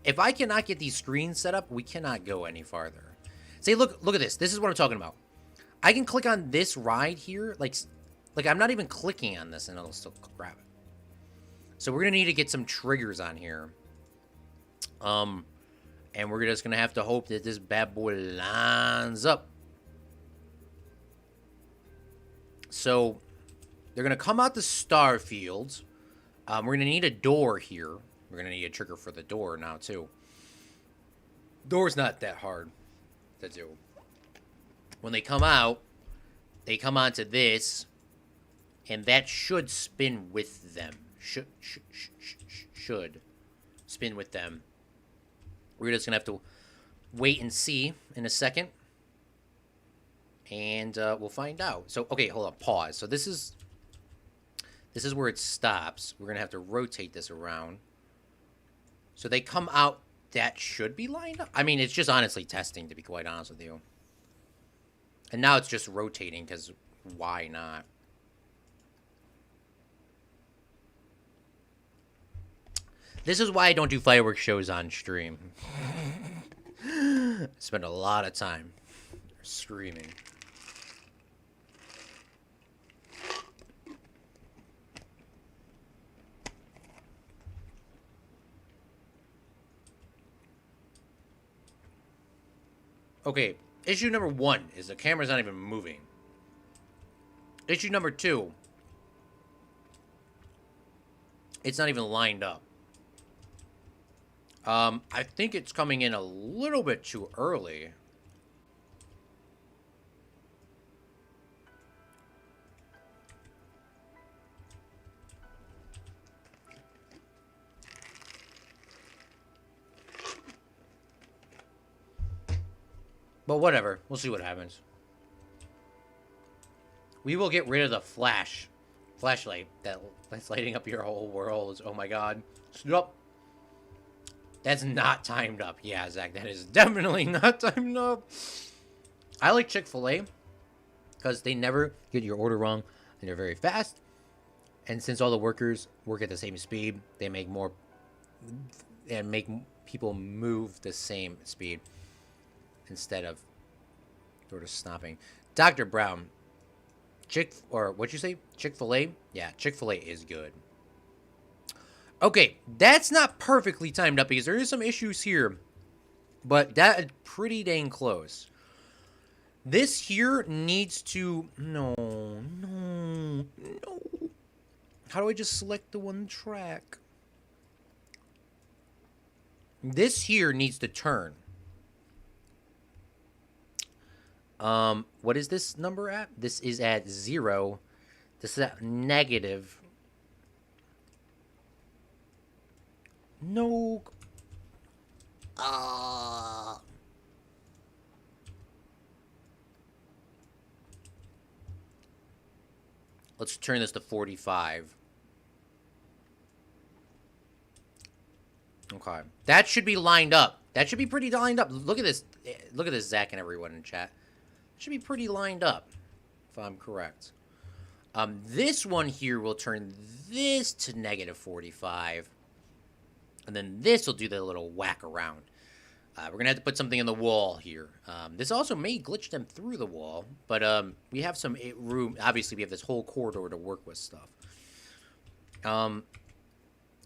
if I cannot get these screens set up, we cannot go any farther. Say, look at this. This is what I'm talking about. I can click on this ride here. Like I'm not even clicking on this and it'll still grab it. So we're going to need to get some triggers on here. And we're just going to have to hope that this bad boy lines up. So they're going to come out the star field. We're going to need a door here. We're going to need a trigger for the door now, too. Door's not that hard to do. When they come out, they come onto this, and that should spin with them. Should spin with them. We're just going to have to wait and see in a second. And we'll find out. So, okay, hold on. Pause. So this is where it stops. We're going to have to rotate this around. So they come out. That should be lined up. I mean, it's just honestly testing, to be quite honest with you. And now it's just rotating, because why not? This is why I don't do fireworks shows on stream. I spend a lot of time screaming. Okay, issue number 1 is the camera's not even moving. Issue number 2, it's not even lined up. I think it's coming in a little bit too early. But whatever. We'll see what happens. We will get rid of the flashlight that's lighting up your whole world. Oh my god. Stop. That's not timed up. Yeah, Zach, that is definitely not timed up. I like Chick-fil-A because they never get your order wrong and they're very fast. And since all the workers work at the same speed, they make more and make people move the same speed instead of sort of stopping. Dr. Brown, What'd you say? Chick-fil-A? Yeah, Chick-fil-A is good. Okay, that's not perfectly timed up because there is some issues here, but that is pretty dang close. This here needs to... No. How do I just select the one track? This here needs to turn. What is this number at? This is at 0. This is at negative. No. Let's turn this to 45. Okay. That should be lined up. That should be pretty lined up. Look at this. Look at this, Zach and everyone in chat. It should be pretty lined up, if I'm correct. This one here will turn this to negative 45. And then this will do the little whack around. We're going to have to put something in the wall here. This also may glitch them through the wall. But we have some room. Obviously, we have this whole corridor to work with stuff.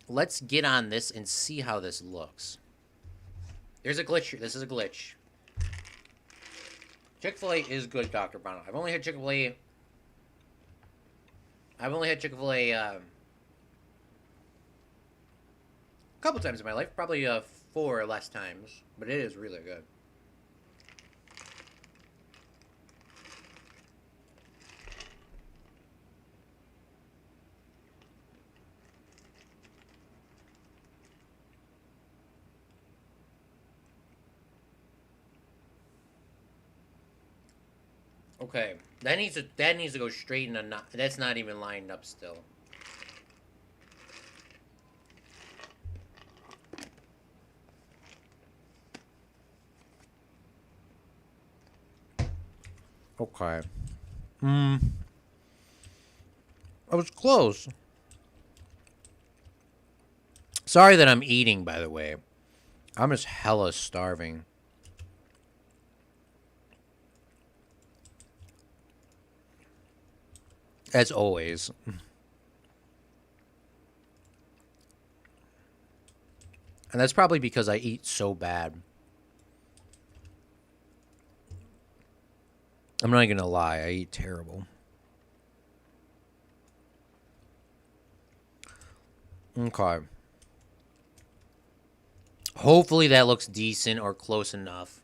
Let's get on this and see how this looks. There's a glitch here. This is a glitch. Chick-fil-A is good, Dr. Brown. I've only had Chick-fil-A... a couple times in my life. Probably 4 or less times. But it is really good. Okay, that needs to go straight in a knot. That's not even lined up still. Okay. I was close. Sorry that I'm eating, by the way. I'm just hella starving. As always. And that's probably because I eat so bad. I'm not gonna lie, I eat terrible. Okay. Hopefully that looks decent or close enough.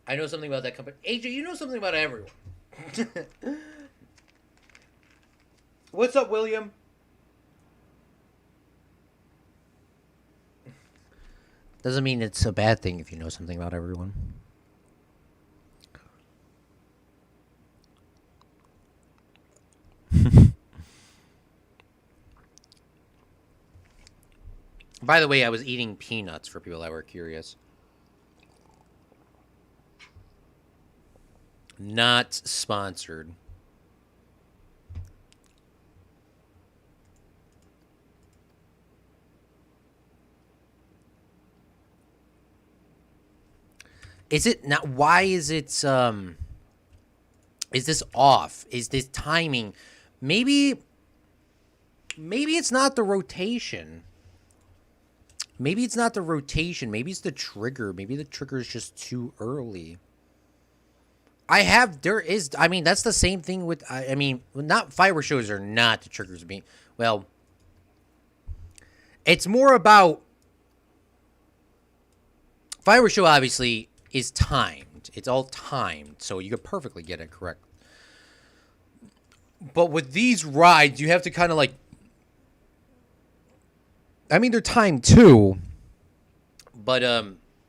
I know something about that company. AJ, you know something about everyone. What's up, William? Doesn't mean it's a bad thing if you know something about everyone. By the way, I was eating peanuts for people that were curious. Not sponsored. Is it not? Why is it, is this off? Is this timing? Maybe it's not the rotation. Maybe it's not the rotation. Maybe it's the trigger. Maybe the trigger is just too early. I mean, that's the same thing with, I mean, not fiber shows are not the triggers being, well, it's more about, fiber show obviously is timed. It's all timed, so you could perfectly get it correct. But with these rides, you have to kind of like, I mean, they're timed too. But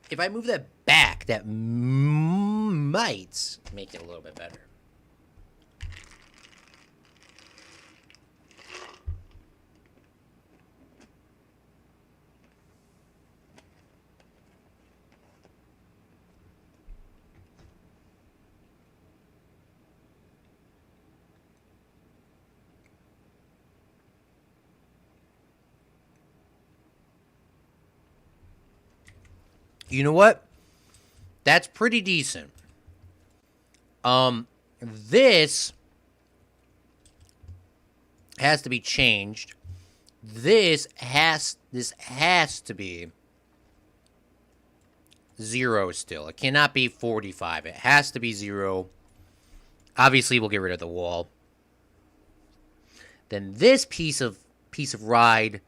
if I move that back, that might make it a little bit better. You know what? That's pretty decent. This has to be changed. This has to be 0 still. It cannot be 45. It has to be 0. Obviously, we'll get rid of the wall. Then this piece of ride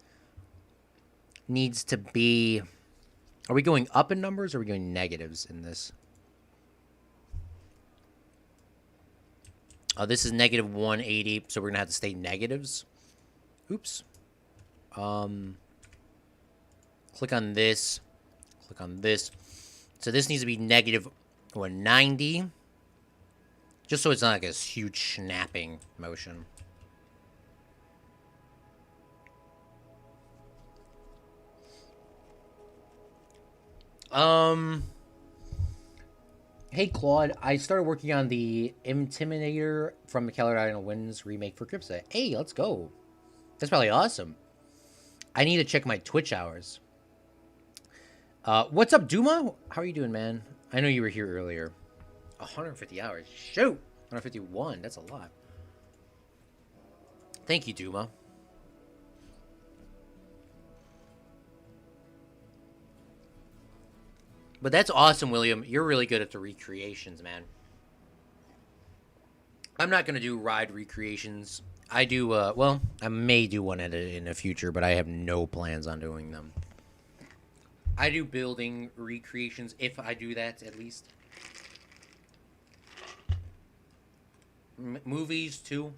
needs to be... Are we going up in numbers or are we going negatives in this? This is negative 180, so we're going to have to stay negatives. Oops. Click on this. Click on this. So this needs to be negative 190. Just so it's not like a huge snapping motion. Hey Claude, I started working on the Intimidator from the Calorie Island Winds remake for Cripset. Hey, let's go. That's probably awesome. I need to check my Twitch hours. What's up, Duma? How are you doing, man? I know you were here earlier. 150 hours. Shoot! 151. That's a lot. Thank you, Duma. But that's awesome, William. You're really good at the recreations, man. I'm not going to do ride recreations. I do, well, I may do one in the future, but I have no plans on doing them. I do building recreations, if I do that, at least. Movies, too.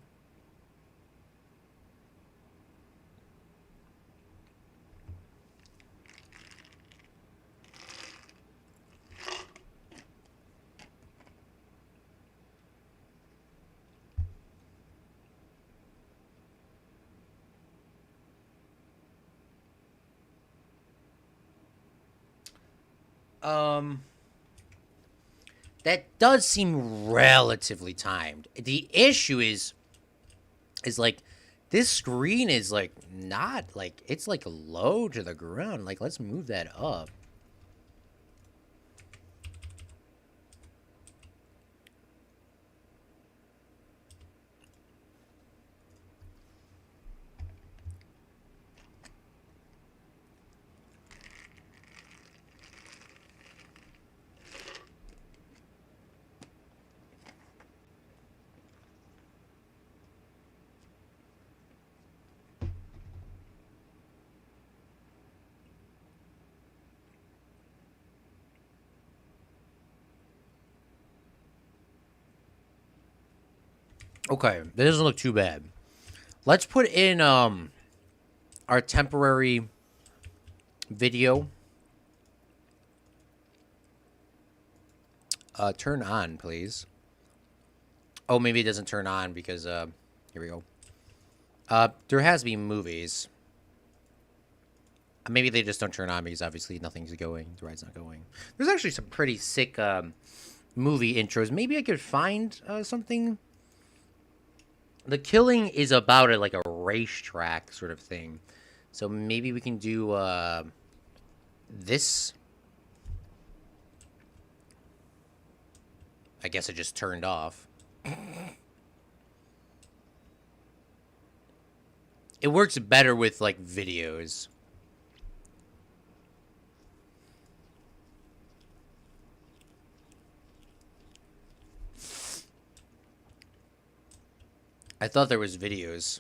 That does seem relatively timed. The issue is like, this screen is like not like, it's like low to the ground. Like, let's move that up. Okay, that doesn't look too bad. Let's put in our temporary video. Turn on, please. Oh, maybe it doesn't turn on because here we go. There has to be movies. Maybe they just don't turn on because obviously nothing's going. The ride's not going. There's actually some pretty sick movie intros. Maybe I could find something. The Killing is about like a racetrack sort of thing. So maybe we can do this. I guess it just turned off. It works better with like videos. I thought there was videos.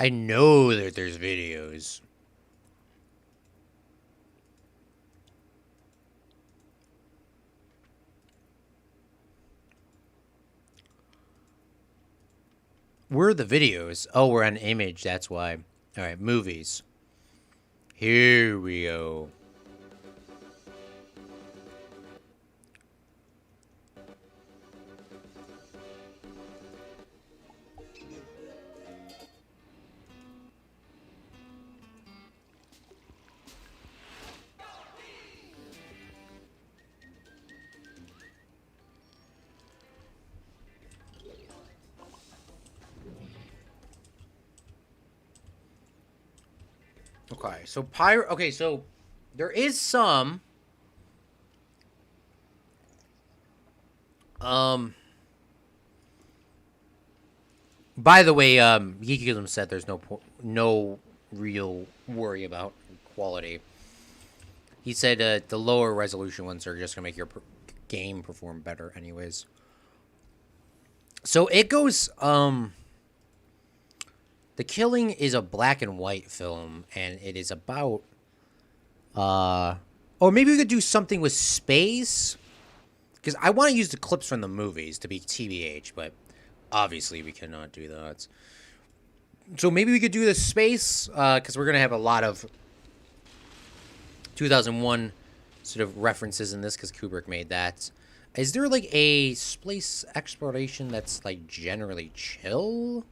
I know that there's videos. Where are the videos? Oh, we're on image, that's why. Alright, movies. Here we go. Okay, so okay, so there is some By the way, Geekism said there's no real worry about quality. He said the lower resolution ones are just gonna make your game perform better, anyways. So it goes. The Killing is a black and white film, and it is about. Or maybe we could do something with space, because I want to use the clips from the movies to be TBH, but obviously we cannot do that. So maybe we could do the space, because we're gonna have a lot of 2001 sort of references in this, because Kubrick made that. Is there like a space exploration that's like generally chill?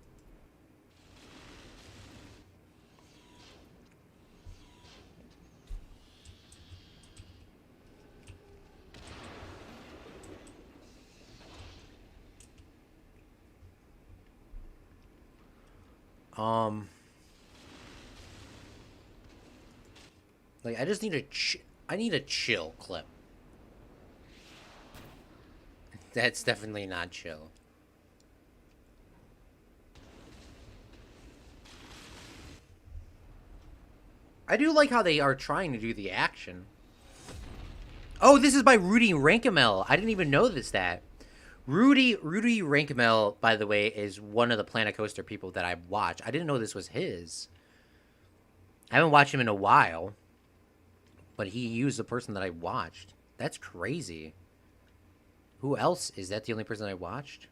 Um, like I just need I need a chill clip. That's definitely not chill. I do like how they are trying to do the action. Oh, this is by Rudy Rankemel. I didn't even know that. Rudy Rankemel, by the way, is one of the Planet Coaster people that I watch. I didn't know this was his. I haven't watched him in a while, but he was the person that I watched. That's crazy. Who else? Is that the only person I watched?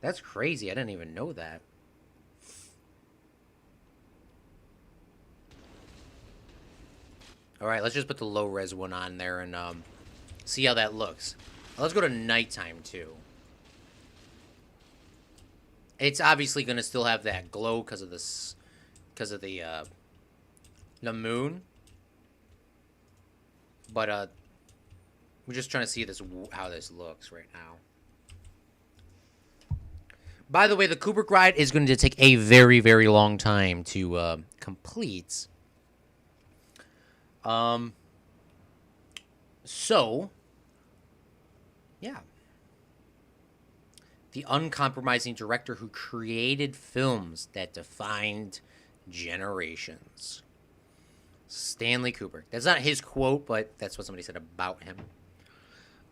That's crazy. I didn't even know that. All right, let's just put the low res one on there and see how that looks. Let's go to nighttime too. It's obviously going to still have that glow because of this, because of the moon. But we're just trying to see how this looks right now. By the way, the Kubrick Ride is going to take a very, very long time to complete. So, yeah. The uncompromising director who created films that defined generations. Stanley Kubrick. That's not his quote, but that's what somebody said about him.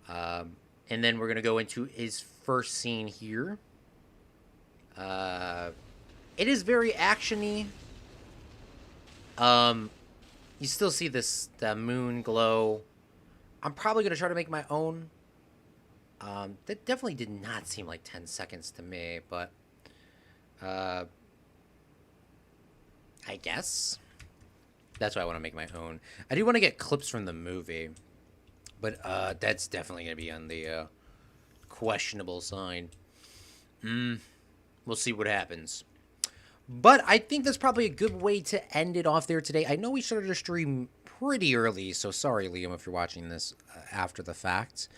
And then we're going to go into his first scene here. It is very action-y. You still see the moon glow. I'm probably going to try to make my own. That definitely did not seem like 10 seconds to me, but I guess that's why I want to make my own. I do want to get clips from the movie, but that's definitely going to be on the questionable side. We'll see what happens. But I think that's probably a good way to end it off there today. I know we started our stream pretty early, so sorry, Liam, if you're watching this after the fact.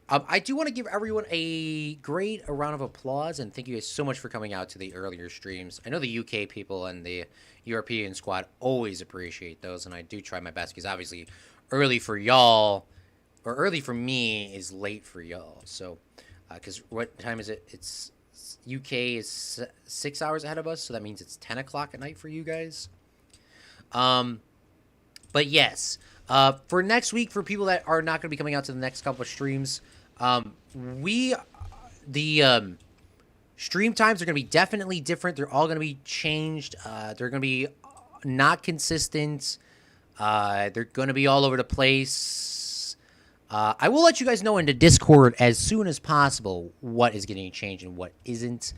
I do want to give everyone a round of applause, and thank you guys so much for coming out to the earlier streams. I know the UK people and the European squad always appreciate those, and I do try my best, because obviously early for y'all, or early for me, is late for y'all. So, because what time is it? It's UK is 6 hours ahead of us, so that means it's 10 o'clock at night for you guys. But yes, for next week, for people that are not going to be coming out to the next couple of streams, the stream times are going to be definitely different. They're all going to be changed. They're going to be not consistent. They're going to be all over the place. I will let you guys know in the Discord as soon as possible what is getting changed and what isn't.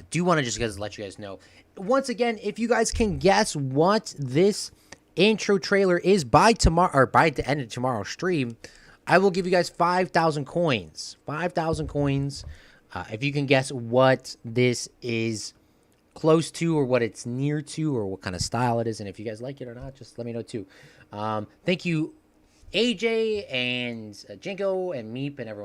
Do want to just let you guys know. Once again, if you guys can guess what this intro trailer is by tomorrow, or by the end of tomorrow's stream, I will give you guys 5,000 coins. 5,000 coins. If you can guess what this is close to, or what it's near to, or what kind of style it is, and if you guys like it or not, just let me know too. Thank you, AJ and Jinko and Meep and everyone.